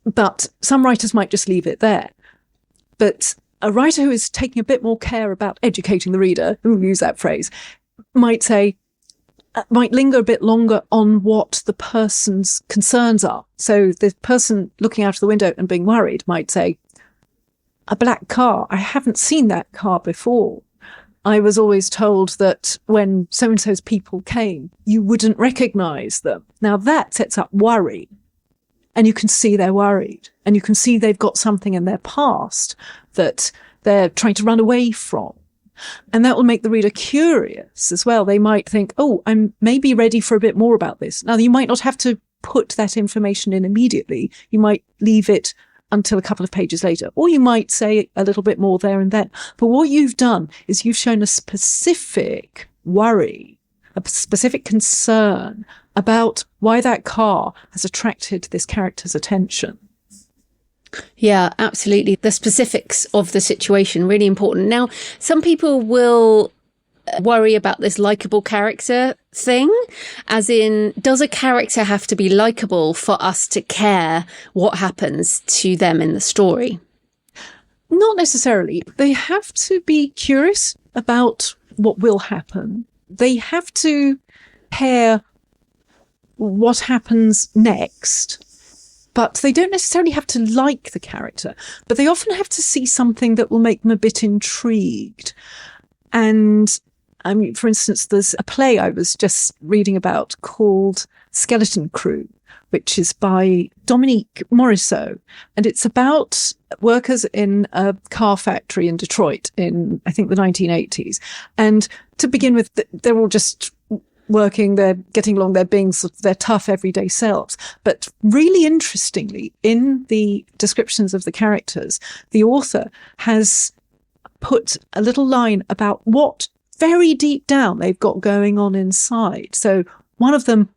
But some writers might just leave it there. But a writer who is taking a bit more care about educating the reader, who will use that phrase, might linger a bit longer on what the person's concerns are. So the person looking out of the window and being worried might say, a black car, I haven't seen that car before. I was always told that when so-and-so's people came, you wouldn't recognize them. Now that sets up worry. And you can see they're worried. And you can see they've got something in their past that they're trying to run away from. And that will make the reader curious as well. They might think, oh, I'm maybe ready for a bit more about this. Now, you might not have to put that information in immediately. You might leave it until a couple of pages later, or you might say a little bit more there and then. But what you've done is you've shown a specific worry, a specific concern about why that car has attracted this character's attention. Yeah, absolutely. The specifics of the situation, really important. Now, some people will worry about this likable character thing, as in, does a character have to be likable for us to care what happens to them in the story? Not necessarily. They have to be curious about what will happen. They have to care what happens next. But they don't necessarily have to like the character, but they often have to see something that will make them a bit intrigued. And I mean, for instance, there's a play I was just reading about called Skeleton Crew, which is by Dominique Morisseau. And it's about workers in a car factory in Detroit in, I think, the 1980s. And to begin with, they're all just working, they're getting along, they're being sort of their tough everyday selves. But really interestingly, in the descriptions of the characters, the author has put a little line about what very deep down they've got going on inside. So one of them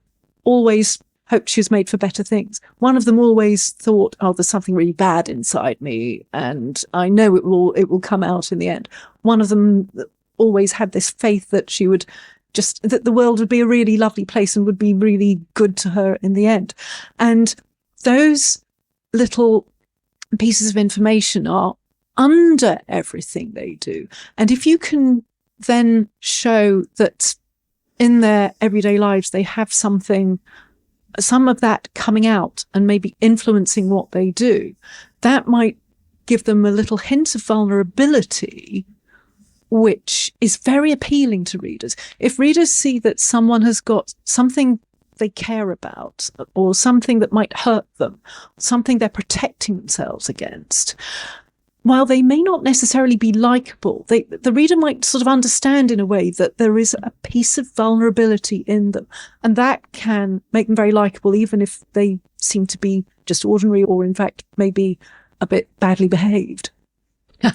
always hoped she was made for better things. One of them always thought, oh, there's something really bad inside me, and I know it will come out in the end. One of them always had this faith that she would that the world would be a really lovely place and would be really good to her in the end. And those little pieces of information are under everything they do. And if you can then show that in their everyday lives, they have some of that coming out and maybe influencing what they do, that might give them a little hint of vulnerability, which is very appealing to readers. If readers see that someone has got something they care about, or something that might hurt them, something they're protecting themselves against, while they may not necessarily be likable, the reader might sort of understand in a way that there is a piece of vulnerability in them. And that can make them very likable, even if they seem to be just ordinary, or in fact, maybe a bit badly behaved.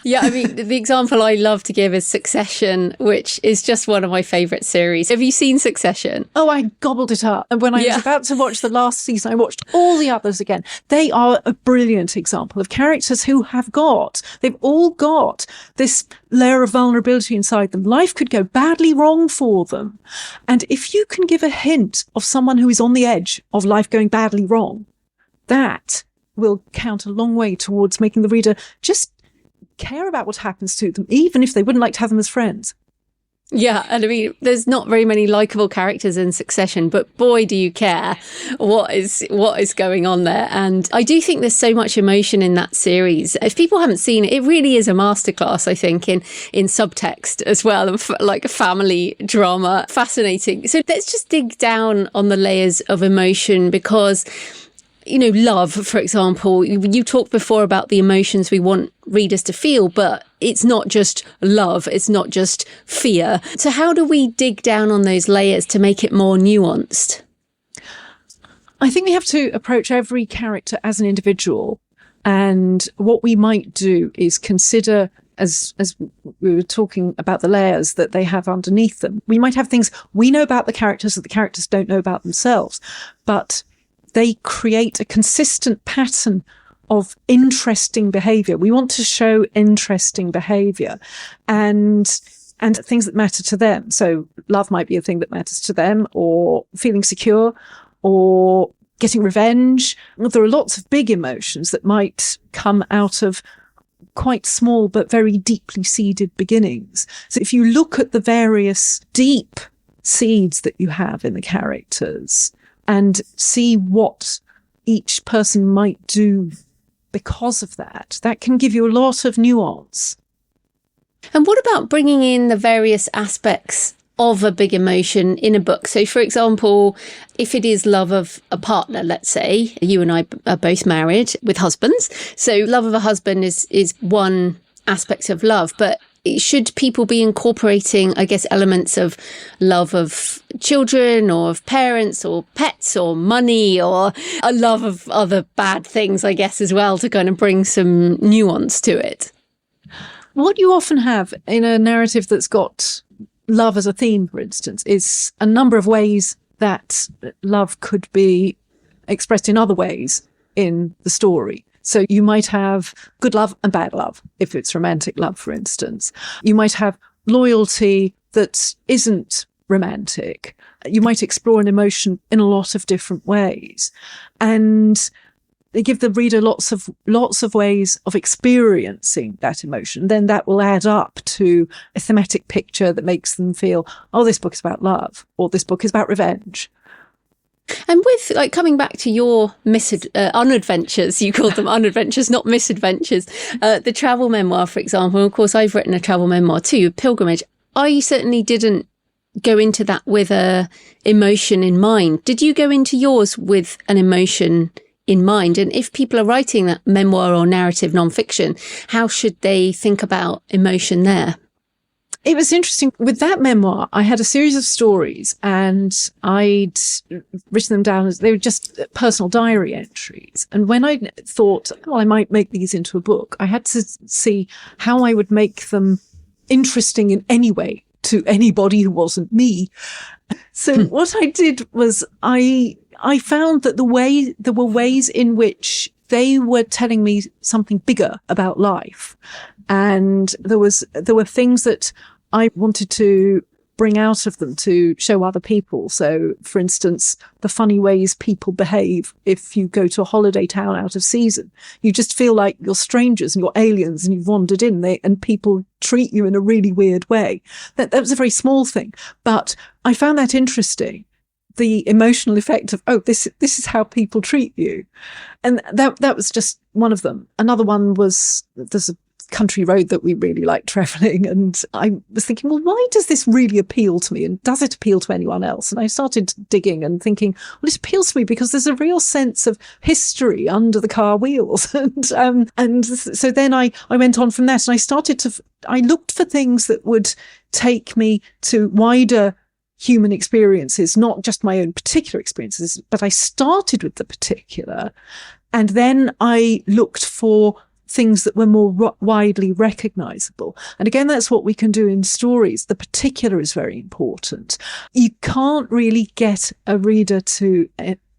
Yeah, I mean, the example I love to give is Succession, which is just one of my favourite series. Have you seen Succession? Oh, I gobbled it up. And when I was about to watch the last season, I watched all the others again. They are a brilliant example of characters who they've all got this layer of vulnerability inside them. Life could go badly wrong for them. And if you can give a hint of someone who is on the edge of life going badly wrong, that will count a long way towards making the reader just care about what happens to them, even if they wouldn't like to have them as friends. Yeah, and I mean, there's not very many likable characters in Succession, but boy, do you care what is going on there. And I do think there's so much emotion in that series. If people haven't seen it, it really is a masterclass, I think, in subtext as well, and like a family drama. Fascinating. So let's just dig down on the layers of emotion, because love, for example, you talked before about the emotions we want readers to feel, but it's not just love, it's not just fear. So how do we dig down on those layers to make it more nuanced? I think we have to approach every character as an individual. And what we might do is consider, as we were talking about the layers that they have underneath them, we might have things we know about the characters that the characters don't know about themselves, but they create a consistent pattern of interesting behavior. We want to show interesting behavior and things that matter to them. So love might be a thing that matters to them, or feeling secure, or getting revenge. There are lots of big emotions that might come out of quite small but very deeply seeded beginnings. So if you look at the various deep seeds that you have in the characters and see what each person might do because of that, that can give you a lot of nuance. And what about bringing in the various aspects of a big emotion in a book? So, for example, if it is love of a partner, let's say, you and I are both married with husbands. So love of a husband is one aspect of love, but should people be incorporating, I guess, elements of love of children or of parents or pets or money or a love of other bad things, I guess, as well, to kind of bring some nuance to it? What you often have in a narrative that's got love as a theme, for instance, is a number of ways that love could be expressed in other ways in the story. So you might have good love and bad love, if it's romantic love, for instance. You might have loyalty that isn't romantic. You might explore an emotion in a lot of different ways. And they give the reader lots of ways of experiencing that emotion. Then that will add up to a thematic picture that makes them feel, oh, this book is about love, or this book is about revenge. And with, like, coming back to your unadventures, you called them unadventures, not misadventures, the travel memoir, for example. Of course, I've written a travel memoir too, Pilgrimage. I certainly didn't go into that with a emotion in mind. Did you go into yours with an emotion in mind? And if people are writing that memoir or narrative nonfiction, how should they think about emotion there? It was interesting. With that memoir, I had a series of stories and I'd written them down as they were just personal diary entries. And when I thought, well, I might make these into a book, I had to see how I would make them interesting in any way to anybody who wasn't me. So what I did was I found that there were ways in which they were telling me something bigger about life. And there were things that I wanted to bring out of them to show other people. So, for instance, the funny ways people behave if you go to a holiday town out of season. You just feel like you're strangers and you're aliens and you've wandered in there and people treat you in a really weird way. That was a very small thing, but I found that interesting. The emotional effect of, oh, this is how people treat you. And that was just one of them. Another one was, there's a country road that we really like traveling. And I was thinking, well, why does this really appeal to me? And does it appeal to anyone else? And I started digging and thinking, well, it appeals to me because there's a real sense of history under the car wheels. And so then I went on from that and I looked for things that would take me to wider human experiences, not just my own particular experiences, but I started with the particular. And then I looked for things that were more widely recognizable. And again, that's what we can do in stories. The particular is very important. You can't really get a reader to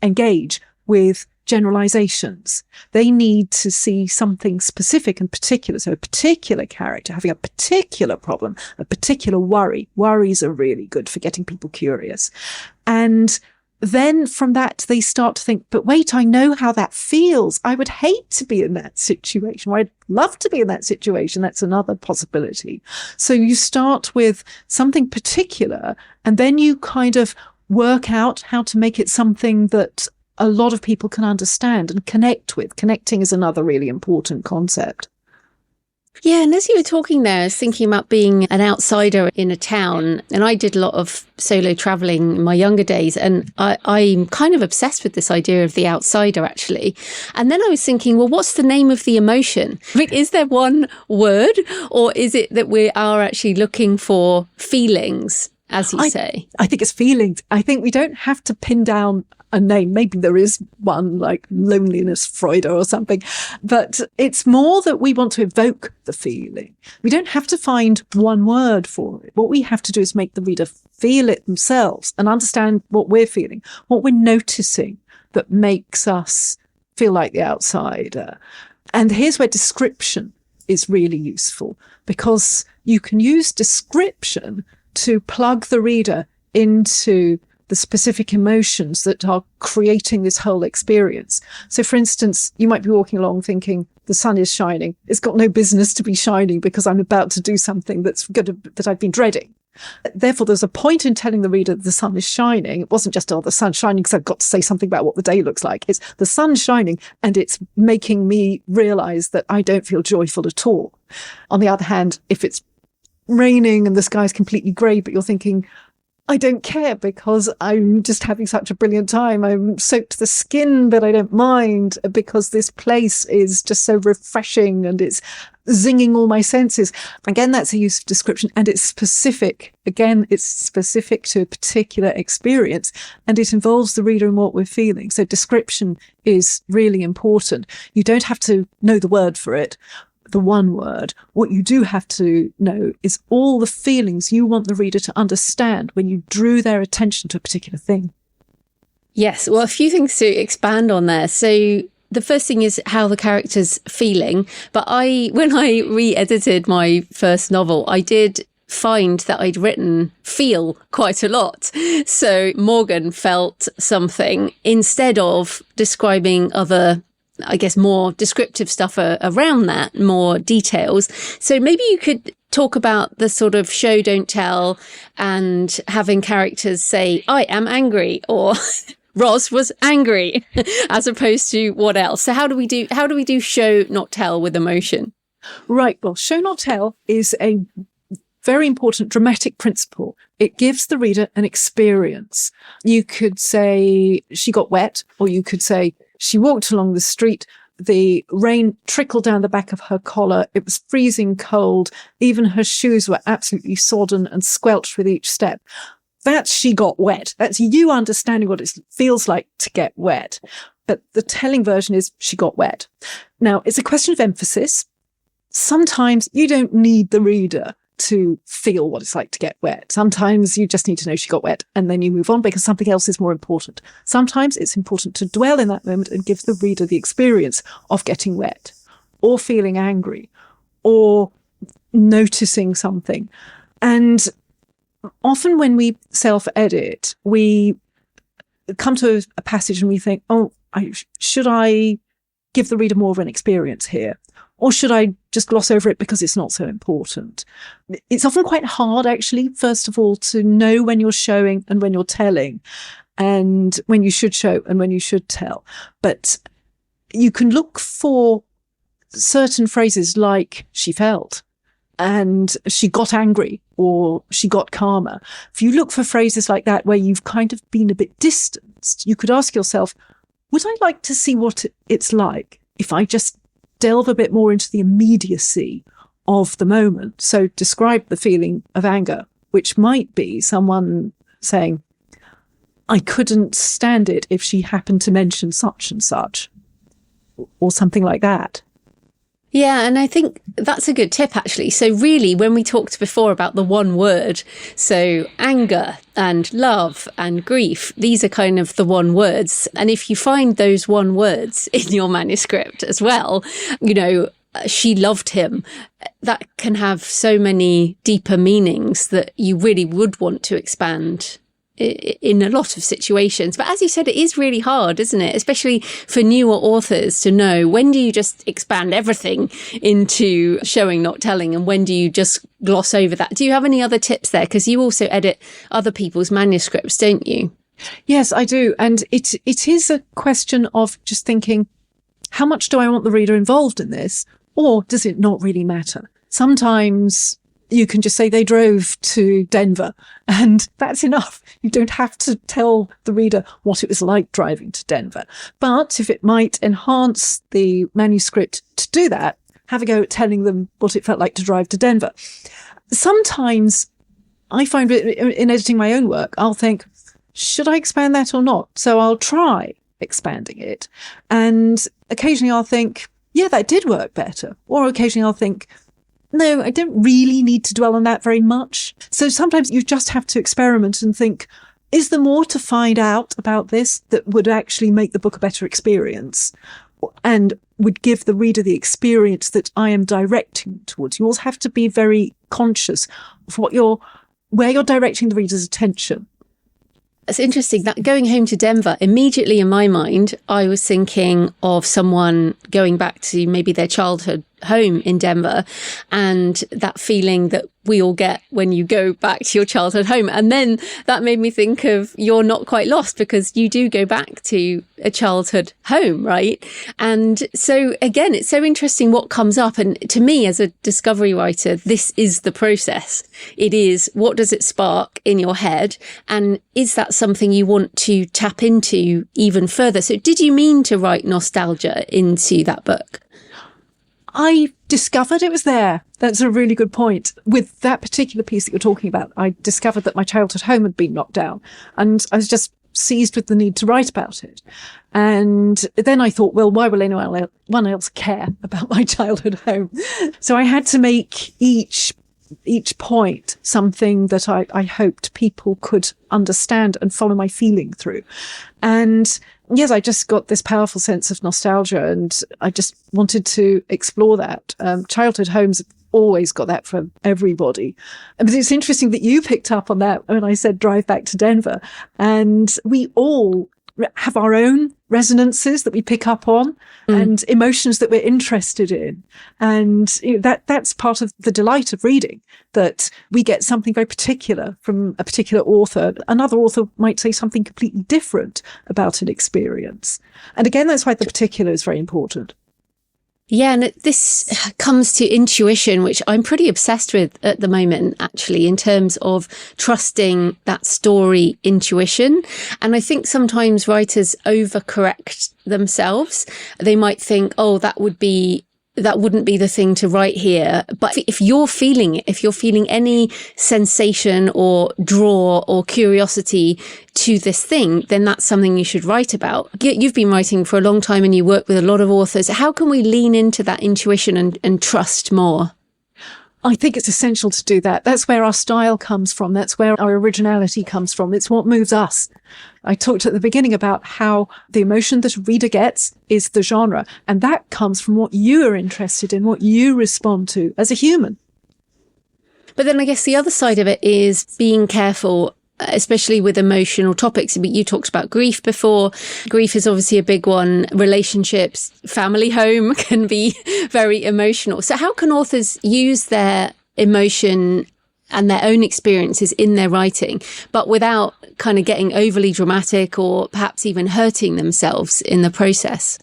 engage with generalizations. They need to see something specific and particular. So a particular character having a particular problem, a particular worry. Worries are really good for getting people curious. And then from that, they start to think, but wait, I know how that feels. I would hate to be in that situation, or I'd love to be in that situation. That's another possibility. So you start with something particular, and then you kind of work out how to make it something that a lot of people can understand and connect with. Connecting is another really important concept. Yeah, and as you were talking there, I was thinking about being an outsider in a town. And I did a lot of solo traveling in my younger days. And I'm kind of obsessed with this idea of the outsider, actually. And then I was thinking, well, what's the name of the emotion? I mean, is there one word, or is it that we are actually looking for feelings, as you say? I think it's feelings. I think we don't have to pin down a name. Maybe there is one, like loneliness, Freud or something, but it's more that we want to evoke the feeling. We don't have to find one word for it. What we have to do is make the reader feel it themselves and understand what we're feeling, what we're noticing that makes us feel like the outsider. And here's where description is really useful, because you can use description to plug the reader into the specific emotions that are creating this whole experience. So, for instance, you might be walking along thinking, the sun is shining. It's got no business to be shining because I'm about to do something that I've been dreading. Therefore, there's a point in telling the reader the sun is shining. It wasn't just, oh, the sun's shining because I've got to say something about what the day looks like. It's the sun's shining and it's making me realize that I don't feel joyful at all. On the other hand, if it's raining and the sky's completely grey, but you're thinking, I don't care because I'm just having such a brilliant time. I'm soaked to the skin, but I don't mind because this place is just so refreshing and it's zinging all my senses. Again, that's a use of description, and it's specific. Again, it's specific to a particular experience, and it involves the reader and what we're feeling. So description is really important. You don't have to know the word for it, the one word. What you do have to know is all the feelings you want the reader to understand when you drew their attention to a particular thing. Yes, well, a few things to expand on there. So the first thing is how the character's feeling. But when I re-edited my first novel, I did find that I'd written feel quite a lot. So Morgan felt something instead of describing other, I guess, more descriptive stuff around that, more details. So maybe you could talk about the sort of show, don't tell, and having characters say, I am angry, or Roz was angry, as opposed to what else. So how do we do show, not tell with emotion? Right. Well, show, not tell is a very important dramatic principle. It gives the reader an experience. You could say she got wet, or you could say she walked along the street. The rain trickled down the back of her collar. It was freezing cold. Even her shoes were absolutely sodden and squelched with each step. That's she got wet. That's you understanding what it feels like to get wet. But the telling version is she got wet. Now, it's a question of emphasis. Sometimes you don't need the reader to feel what it's like to get wet. Sometimes you just need to know she got wet, and then you move on because something else is more important. Sometimes it's important to dwell in that moment and give the reader the experience of getting wet, or feeling angry, or noticing something. And often when we self-edit, we come to a passage and we think, should I give the reader more of an experience here? Or should I just gloss over it because it's not so important? It's often quite hard, actually, first of all, to know when you're showing and when you're telling, and when you should show and when you should tell. But you can look for certain phrases like she felt, and she got angry, or she got calmer. If you look for phrases like that where you've kind of been a bit distanced, you could ask yourself, would I like to see what it's like if I just delve a bit more into the immediacy of the moment? So describe the feeling of anger, which might be someone saying, I couldn't stand it if she happened to mention such and such, or something like that. Yeah, and I think that's a good tip, actually. So really, when we talked before about the one word, so anger and love and grief, these are kind of the one words. And if you find those one words in your manuscript as well, she loved him, that can have so many deeper meanings that you really would want to expand in a lot of situations. But as you said, it is really hard, isn't it? Especially for newer authors to know, when do you just expand everything into showing, not telling, and when do you just gloss over that? Do you have any other tips there? Because you also edit other people's manuscripts, don't you? Yes, I do. And it is a question of just thinking, how much do I want the reader involved in this? Or does it not really matter? Sometimes you can just say they drove to Denver, and that's enough. You don't have to tell the reader what it was like driving to Denver. But if it might enhance the manuscript to do that, have a go at telling them what it felt like to drive to Denver. Sometimes I find in editing my own work, I'll think, should I expand that or not? So I'll try expanding it. And occasionally I'll think, yeah, that did work better. Or occasionally I'll think, no, I don't really need to dwell on that very much. So sometimes you just have to experiment and think, is there more to find out about this that would actually make the book a better experience and would give the reader the experience that I am directing towards? You also have to be very conscious of where you're directing the reader's attention. It's interesting that going home to Denver, immediately in my mind, I was thinking of someone going back to maybe their childhood home in Denver, and that feeling that we all get when you go back to your childhood home. And then that made me think of You're Not Quite Lost, because you do go back to a childhood home, right? And so again, it's so interesting what comes up. And to me, as a discovery writer, this is the process. It is, what does it spark in your head? And is that something you want to tap into even further? So did you mean to write nostalgia into that book? I discovered it was there. That's a really good point. With that particular piece that you're talking about, I discovered that my childhood home had been knocked down, and I was just seized with the need to write about it. And then I thought, well, why will anyone else care about my childhood home? So I had to make each point something that I hoped people could understand and follow my feeling through. And yes, I just got this powerful sense of nostalgia, and I just wanted to explore that. Childhood homes have always got that for everybody. But it's interesting that you picked up on that when I said drive back to Denver. And we all have our own resonances that we pick up on and emotions that we're interested in. And that's part of the delight of reading, that we get something very particular from a particular author. Another author might say something completely different about an experience. And again, that's why the particular is very important. Yeah, and this comes to intuition, which I'm pretty obsessed with at the moment, actually, in terms of trusting that story intuition. And I think sometimes writers overcorrect themselves. They might think, oh, that wouldn't be the thing to write here. But if you're feeling it, if you're feeling any sensation or draw or curiosity to this thing, then that's something you should write about. You've been writing for a long time and you work with a lot of authors. How can we lean into that intuition and trust more? I think it's essential to do that. That's where our style comes from. That's where our originality comes from. It's what moves us. I talked at the beginning about how the emotion that a reader gets is the genre. And that comes from what you are interested in, what you respond to as a human. But then I guess the other side of it is being careful, especially with emotional topics. You talked about grief before. Grief is obviously a big one. Relationships, family home can be very emotional. So how can authors use their emotion and their own experiences in their writing, but without kind of getting overly dramatic or perhaps even hurting themselves in the process?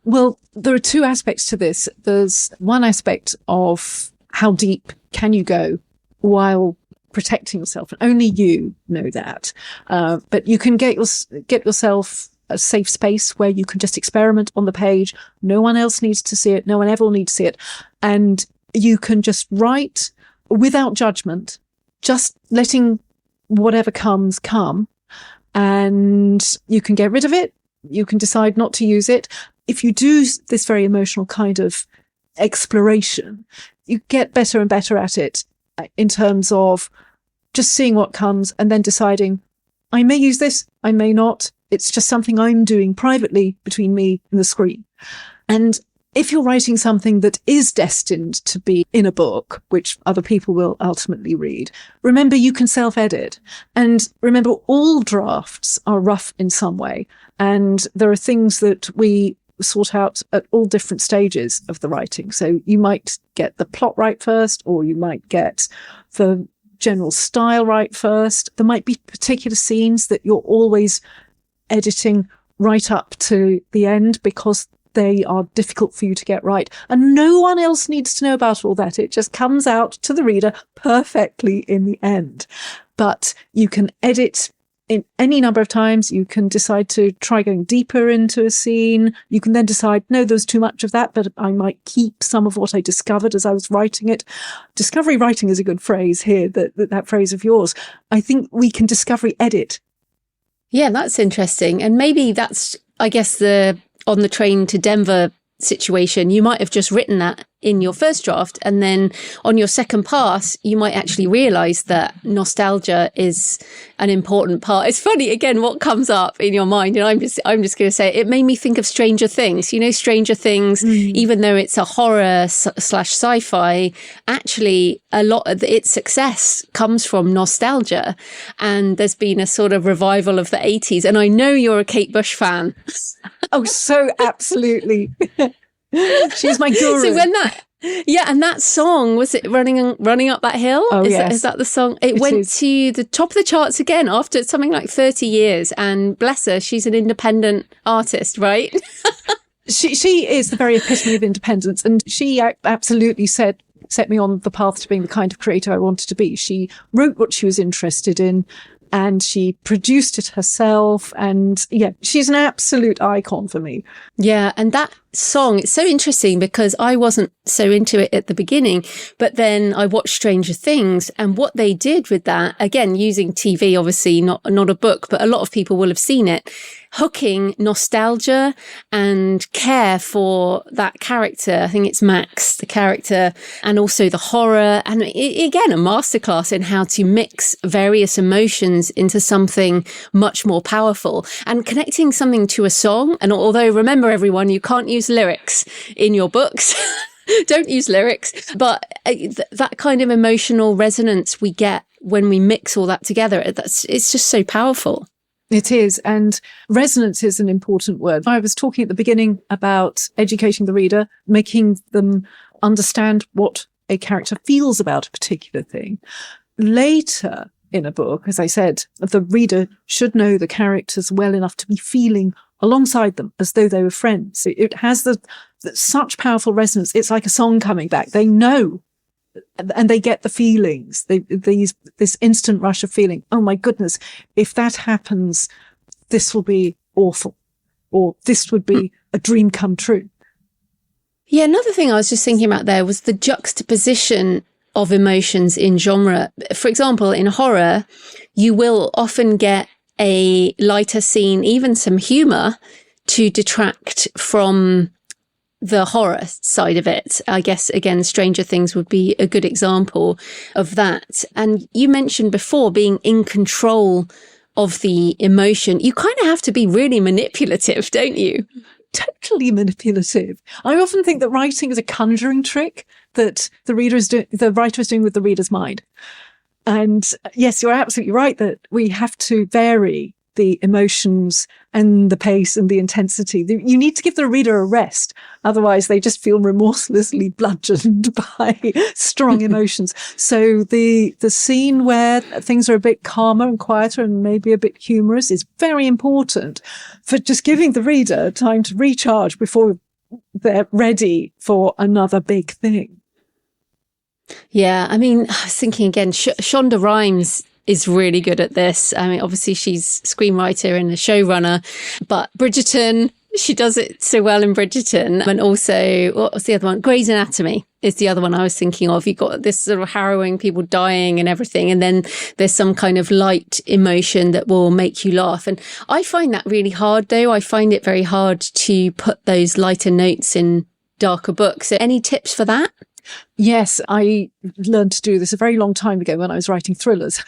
Well, there are two aspects to this. There's one aspect of how deep can you go while protecting yourself, and only you know that. But you can get yourself a safe space where you can just experiment on the page. No one else needs to see it. No one ever will need to see it. And you can just write without judgment, just letting whatever comes come. And you can get rid of it. You can decide not to use it. If you do this very emotional kind of exploration, you get better and better at it in terms of just seeing what comes and then deciding, I may use this, I may not. It's just something I'm doing privately between me and the screen. And if you're writing something that is destined to be in a book, which other people will ultimately read, remember you can self-edit. And remember, all drafts are rough in some way. And there are things that we sort out at all different stages of the writing. So you might get the plot right first, or you might get the general style right first. There might be particular scenes that you're always editing right up to the end because they are difficult for you to get right. And no one else needs to know about all that. It just comes out to the reader perfectly in the end. But you can edit in any number of times. You can decide to try going deeper into a scene. You can then decide, no, there's too much of that, but I might keep some of what I discovered as I was writing it. Discovery writing is a good phrase here, that phrase of yours. I think we can discovery edit. Yeah, that's interesting. And maybe that's, I guess, the on the train to Denver situation. You might have just written that in your first draft, and then on your second pass, you might actually realize that nostalgia is an important part. It's funny, again, what comes up in your mind. And I'm just going to say, it made me think of Stranger Things. You know, Stranger Things, even though it's a horror / sci-fi, actually a lot of its success comes from nostalgia. And there's been a sort of revival of the 80s. And I know you're a Kate Bush fan. Oh, so absolutely. She's my guru. So and that song, was it running up that hill? Oh, Is that the song? It went to the top of the charts again after something like 30 years. And bless her, she's an independent artist, right? She is the very epitome of independence, and she absolutely set me on the path to being the kind of creator I wanted to be. She wrote what she was interested in, and she produced it herself. And yeah, she's an absolute icon for me. Yeah. And that song, it's so interesting because I wasn't so into it at the beginning, but then I watched Stranger Things, and what they did with that, again, using TV, obviously not a book, but a lot of people will have seen it, hooking nostalgia and care for that character. I think it's Max, the character, and also the horror. And again, a masterclass in how to mix various emotions into something much more powerful and connecting something to a song. And although, remember everyone, you can't use lyrics in your books. Don't use lyrics. But that kind of emotional resonance we get when we mix all that together, it's just so powerful. It is. And resonance is an important word. I was talking at the beginning about educating the reader, making them understand what a character feels about a particular thing. Later in a book, as I said, the reader should know the characters well enough to be feeling alongside them as though they were friends. It has such powerful resonance. It's like a song coming back. They know and they get the feelings, this instant rush of feeling. Oh my goodness, if that happens, this will be awful, or this would be a dream come true. Yeah, another thing I was just thinking about there was the juxtaposition of emotions in genre. For example, in horror, you will often get a lighter scene, even some humor, to detract from the horror side of it. I guess, again, Stranger Things would be a good example of that. And you mentioned before being in control of the emotion. You kind of have to be really manipulative, don't you? Totally manipulative. I often think that writing is a conjuring trick that the writer is doing with the reader's mind. And yes, you're absolutely right that we have to vary the emotions and the pace and the intensity. You need to give the reader a rest. Otherwise, they just feel remorselessly bludgeoned by strong emotions. So the scene where things are a bit calmer and quieter and maybe a bit humorous is very important for just giving the reader time to recharge before they're ready for another big thing. Yeah, I mean, I was thinking again, Shonda Rhimes is really good at this. I mean, obviously she's a screenwriter and a showrunner, but Bridgerton, she does it so well in Bridgerton. And also, what was the other one? Grey's Anatomy is the other one I was thinking of. You've got this sort of harrowing, people dying and everything. And then there's some kind of light emotion that will make you laugh. And I find that really hard, though. I find it very hard to put those lighter notes in darker books. So any tips for that? Yes, I learned to do this a very long time ago when I was writing thrillers.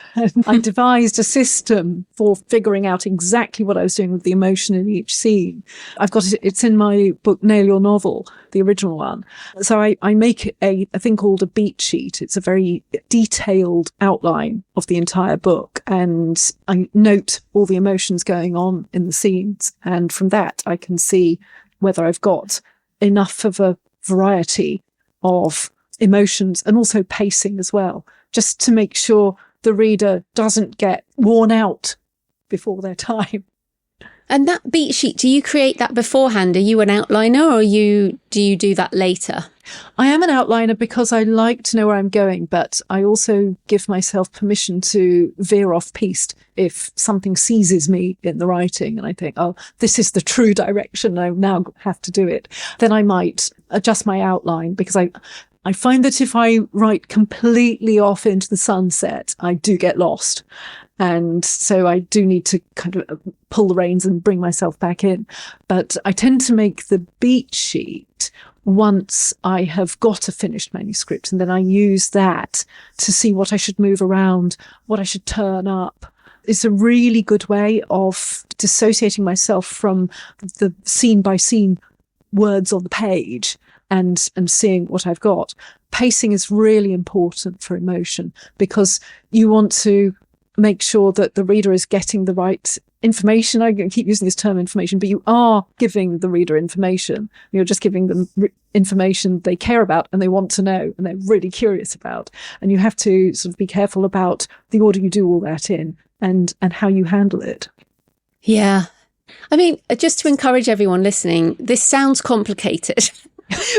I devised a system for figuring out exactly what I was doing with the emotion in each scene. I've got it, it's in my book, Nail Your Novel, the original one. So I make a thing called a beat sheet. It's a very detailed outline of the entire book. And I note all the emotions going on in the scenes. And from that, I can see whether I've got enough of a variety of emotions and also pacing as well, just to make sure the reader doesn't get worn out before their time. And that beat sheet, do you create that beforehand? Are you an outliner, or do you do that later? I am an outliner because I like to know where I'm going, but I also give myself permission to veer off piste if something seizes me in the writing and I think, oh, this is the true direction, I now have to do it. Then I might adjust my outline, because I find that if I write completely off into the sunset, I do get lost. And so I do need to kind of pull the reins and bring myself back in. But I tend to make the beat sheet once I have got a finished manuscript, and then I use that to see what I should move around, what I should turn up. It's a really good way of dissociating myself from the scene by scene words on the page and seeing what I've got. Pacing is really important for emotion, because you want to make sure that the reader is getting the right information. I keep using this term information, but you are giving the reader information. You're just giving them information they care about and they want to know and they're really curious about. And you have to sort of be careful about the order you do all that in and how you handle it. Yeah. I mean, just to encourage everyone listening, this sounds complicated.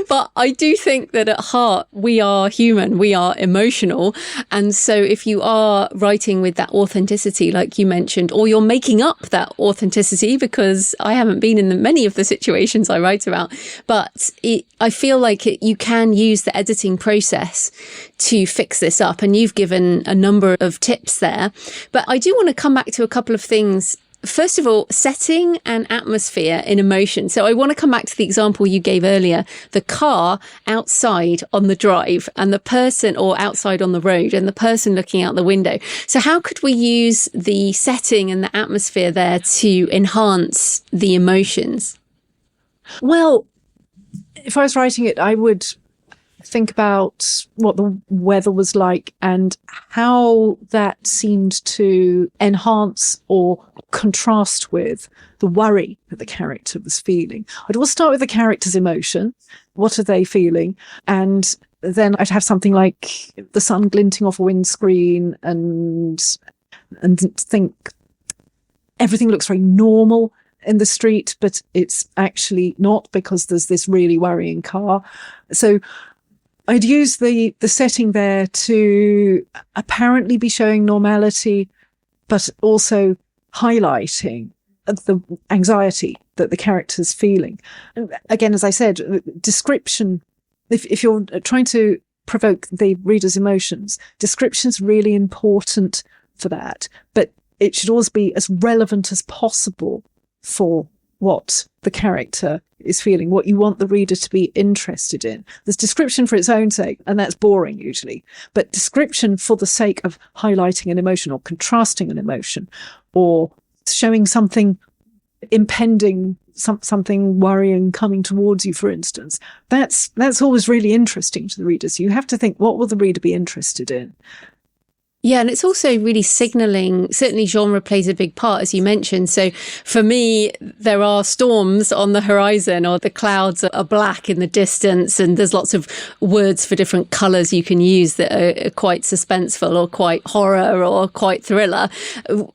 But I do think that at heart, we are human, we are emotional. And so if you are writing with that authenticity, like you mentioned, or you're making up that authenticity, because I haven't been in many of the situations I write about, but I feel like you can use the editing process to fix this up. And you've given a number of tips there. But I do want to come back to a couple of things. First of all, setting and atmosphere in emotion. So I want to come back to the example you gave earlier, the car outside on the drive and the person, or outside on the road, and the person looking out the window. So how could we use the setting and the atmosphere there to enhance the emotions? Well, if I was writing it, I would think about what the weather was like and how that seemed to enhance or contrast with the worry that the character was feeling. I'd always start with the character's emotion. What are they feeling? And then I'd have something like the sun glinting off a windscreen and think everything looks very normal in the street, but it's actually not, because there's this really worrying car. So I'd use the setting there to apparently be showing normality, but also highlighting the anxiety that the character's feeling. And again, as I said, description, if you're trying to provoke the reader's emotions, description's really important for that, but it should always be as relevant as possible for what the character is feeling, what you want the reader to be interested in. There's description for its own sake, and that's boring usually, but description for the sake of highlighting an emotion or contrasting an emotion or showing something impending, something worrying coming towards you, for instance, that's always really interesting to the reader. So you have to think, what will the reader be interested in? Yeah, and it's also really signalling, certainly genre plays a big part, as you mentioned. So for me, there are storms on the horizon, or the clouds are black in the distance, and there's lots of words for different colours you can use that are quite suspenseful or quite horror or quite thriller,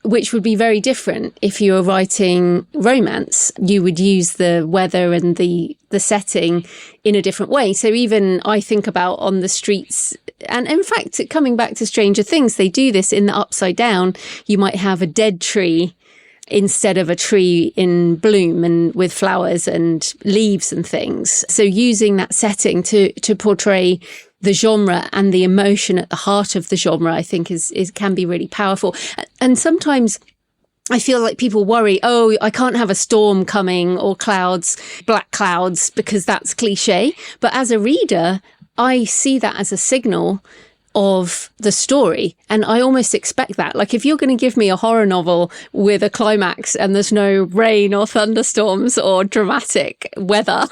which would be very different if you were writing romance. You would use the weather and the setting in a different way. So even I think about on the streets, and in fact, coming back to Stranger Things, they do this in the Upside Down. You might have a dead tree instead of a tree in bloom and with flowers and leaves and things. So using that setting to portray the genre and the emotion at the heart of the genre, I think is can be really powerful. And sometimes I feel like people worry, oh, I can't have a storm coming or clouds, black clouds, because that's cliche. But as a reader, I see that as a signal of the story. And I almost expect that. Like, if you're going to give me a horror novel with a climax and there's no rain or thunderstorms or dramatic weather,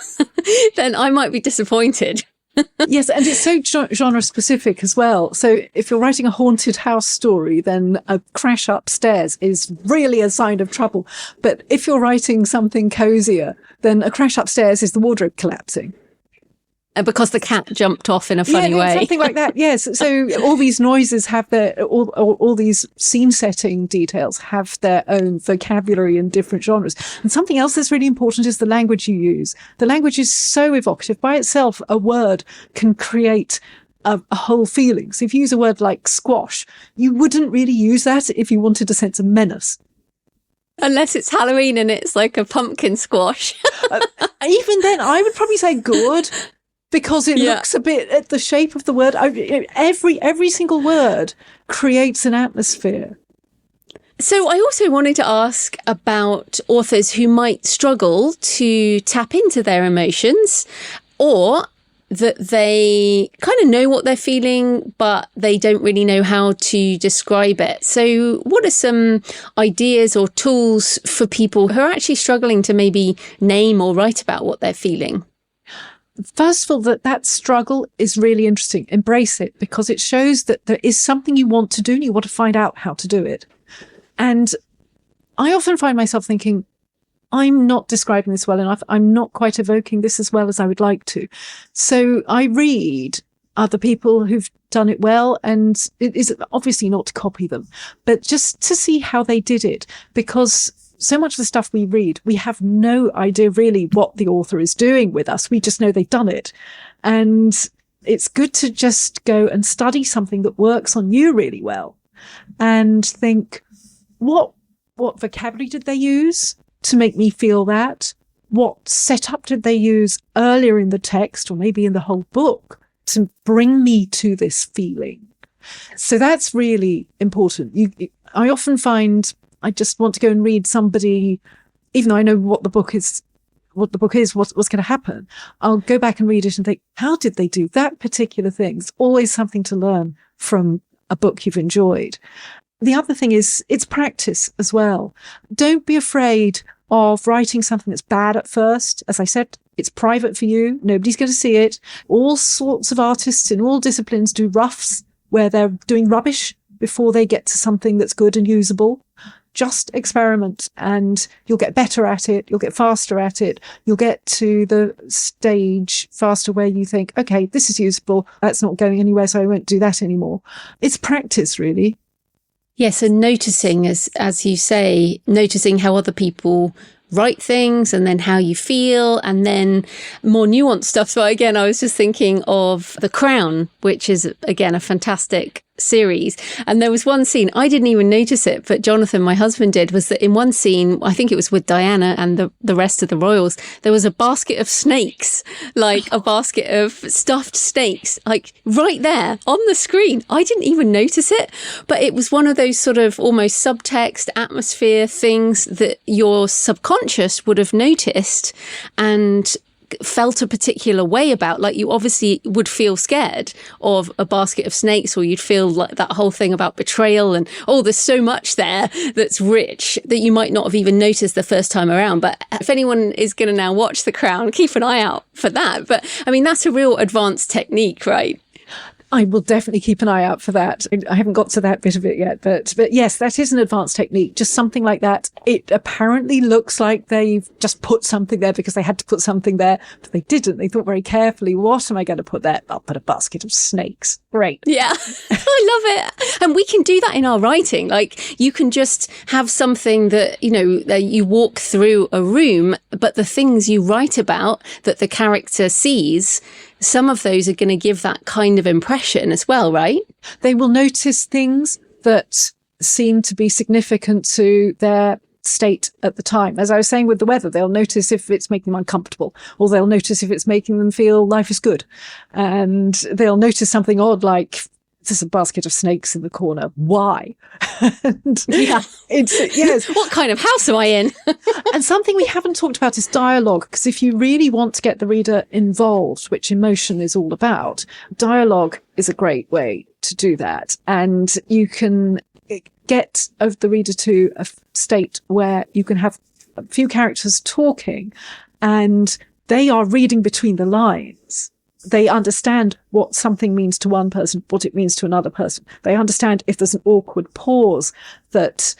then I might be disappointed. Yes, and it's so genre specific as well. So if you're writing a haunted house story, then a crash upstairs is really a sign of trouble. But if you're writing something cozier, then a crash upstairs is the wardrobe collapsing. And because the cat jumped off in a funny way. Something like that, yes. So all these noises have all these scene setting details have their own vocabulary in different genres. And something else that's really important is the language you use. The language is so evocative. By itself, a word can create a whole feeling. So if you use a word like squash, you wouldn't really use that if you wanted a sense of menace. Unless it's Halloween and it's like a pumpkin squash. Even then, I would probably say good. Because it looks a bit at the shape of the word. Every single word creates an atmosphere. So I also wanted to ask about authors who might struggle to tap into their emotions, or that they kind of know what they're feeling, but they don't really know how to describe it. So what are some ideas or tools for people who are actually struggling to maybe name or write about what they're feeling? First of all, that struggle is really interesting. Embrace it, because it shows that there is something you want to do and you want to find out how to do it. And I often find myself thinking, I'm not describing this well enough. I'm not quite evoking this as well as I would like to. So I read other people who've done it well, and it is obviously not to copy them, but just to see how they did it, because so much of the stuff we read, we have no idea really what the author is doing with us. We just know they've done it. And it's good to just go and study something that works on you really well and think, what vocabulary did they use to make me feel that? What setup did they use earlier in the text or maybe in the whole book to bring me to this feeling? So that's really important. I often find I just want to go and read somebody, even though I know what the book is, what's going to happen. I'll go back and read it and think, how did they do that particular thing? It's always something to learn from a book you've enjoyed. The other thing is it's practice as well. Don't be afraid of writing something that's bad at first. As I said, it's private for you. Nobody's going to see it. All sorts of artists in all disciplines do roughs where they're doing rubbish before they get to something that's good and usable. Just experiment and you'll get better at it. You'll get faster at it. You'll get to the stage faster where you think, okay, this is usable. That's not going anywhere, so I won't do that anymore. It's practice, really. Yes, and noticing, as you say, noticing how other people write things and then how you feel, and then more nuanced stuff. So again, I was just thinking of The Crown, which is, again, a fantastic series. And there was one scene, I didn't even notice it, but Jonathan, my husband, did, was that in one scene, I think it was with Diana and the rest of the royals, there was a basket of snakes, like a basket of stuffed snakes, like right there on the screen. I didn't even notice it, but it was one of those sort of almost subtext, atmosphere things that your subconscious would have noticed and felt a particular way about. Like, you obviously would feel scared of a basket of snakes, or you'd feel like that whole thing about betrayal and, oh, there's so much there that's rich that you might not have even noticed the first time around. But if anyone is going to now watch The Crown, keep an eye out for that. But I mean, that's a real advanced technique, right? I will definitely keep an eye out for that. I haven't got to that bit of it yet, but yes, that is an advanced technique. Just something like that. It apparently looks like they've just put something there because they had to put something there, but they didn't. They thought very carefully, what am I going to put there? I'll put a basket of snakes. Great. Yeah, I love it. And we can do that in our writing. Like, you can just have something that, you know, that you walk through a room, but the things you write about that the character sees, some of those are going to give that kind of impression as well, right? They will notice things that seem to be significant to their state at the time. As I was saying with the weather, they'll notice if it's making them uncomfortable, or they'll notice if it's making them feel life is good. And they'll notice something odd, like there's a basket of snakes in the corner. Why? And yeah. Yes. What kind of house am I in? And something we haven't talked about is dialogue, because if you really want to get the reader involved, which emotion is all about, dialogue is a great way to do that. And you can get the reader to a state where you can have a few characters talking and they are reading between the lines. They understand what something means to one person, what it means to another person. They understand if there's an awkward pause that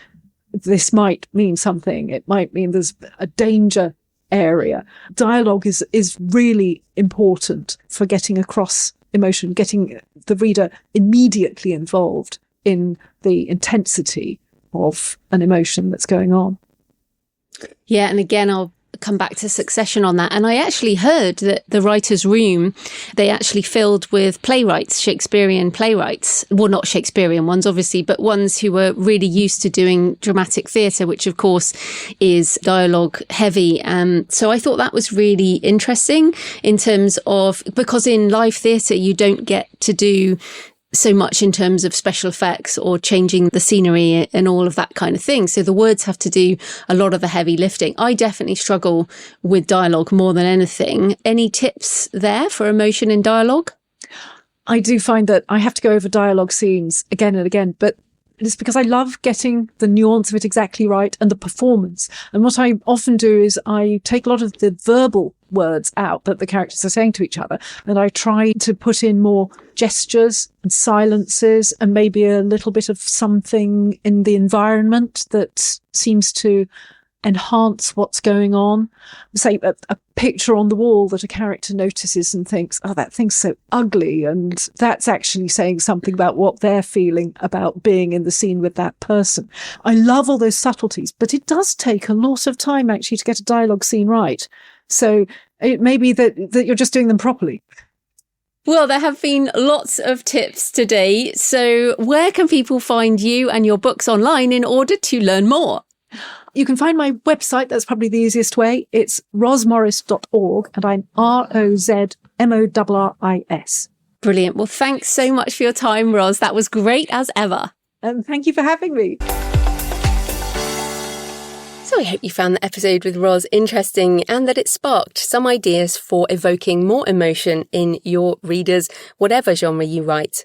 this might mean something. It might mean there's a danger area. Dialogue is really important for getting across emotion, getting the reader immediately involved in the intensity of an emotion that's going on. Yeah, and again, I'll come back to Succession on that. And I actually heard that the writer's room, they actually filled with playwrights, Shakespearean playwrights. Well, not Shakespearean ones, obviously, but ones who were really used to doing dramatic theatre, which of course is dialogue heavy. So I thought that was really interesting in terms of, because in live theatre, you don't get to do so much in terms of special effects or changing the scenery and all of that kind of thing. So the words have to do a lot of the heavy lifting. I definitely struggle with dialogue more than anything. Any tips there for emotion in dialogue? I do find that I have to go over dialogue scenes again and again, but And it's because I love getting the nuance of it exactly right and the performance. And what I often do is I take a lot of the verbal words out that the characters are saying to each other, and I try to put in more gestures and silences and maybe a little bit of something in the environment that seems to enhance what's going on. Say a picture on the wall that a character notices and thinks, oh, that thing's so ugly, and that's actually saying something about what they're feeling about being in the scene with that person. I love all those subtleties, but it does take a lot of time actually to get a dialogue scene right. So it may be that you're just doing them properly. Well, there have been lots of tips today. So where can people find you and your books online in order to learn more? You can find my website. That's probably the easiest way. It's rozmorris.org, and I'm ROZMORRIS. Brilliant. Well, thanks so much for your time, Roz. That was great as ever. And thank you for having me. So I hope you found the episode with Roz interesting and that it sparked some ideas for evoking more emotion in your readers, whatever genre you write.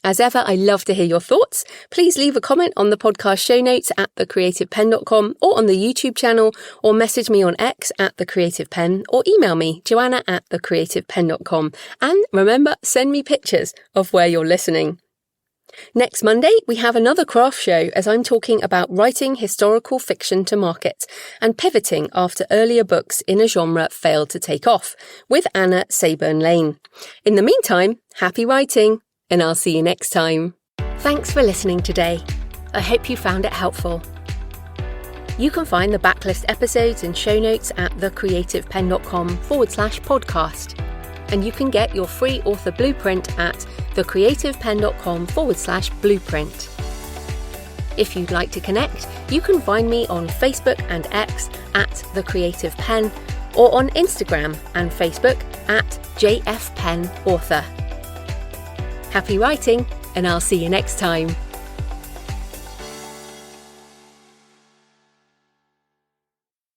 As ever, I love to hear your thoughts. Please leave a comment on the podcast show notes at thecreativepenn.com or on the YouTube channel, or message me on X at thecreativepenn, or email me, joanna@thecreativepenn.com. And remember, send me pictures of where you're listening. Next Monday, we have another craft show as I'm talking about writing historical fiction to market and pivoting after earlier books in a genre failed to take off, with Anna Sayburn-Lane. In the meantime, happy writing, and I'll see you next time. Thanks for listening today. I hope you found it helpful. You can find the backlist episodes and show notes at thecreativepenn.com/podcast. And you can get your free author blueprint at thecreativepenn.com/blueprint. If you'd like to connect, you can find me on Facebook and X at thecreativepenn, or on Instagram and Facebook at JFPennAuthor. Happy writing, and I'll see you next time.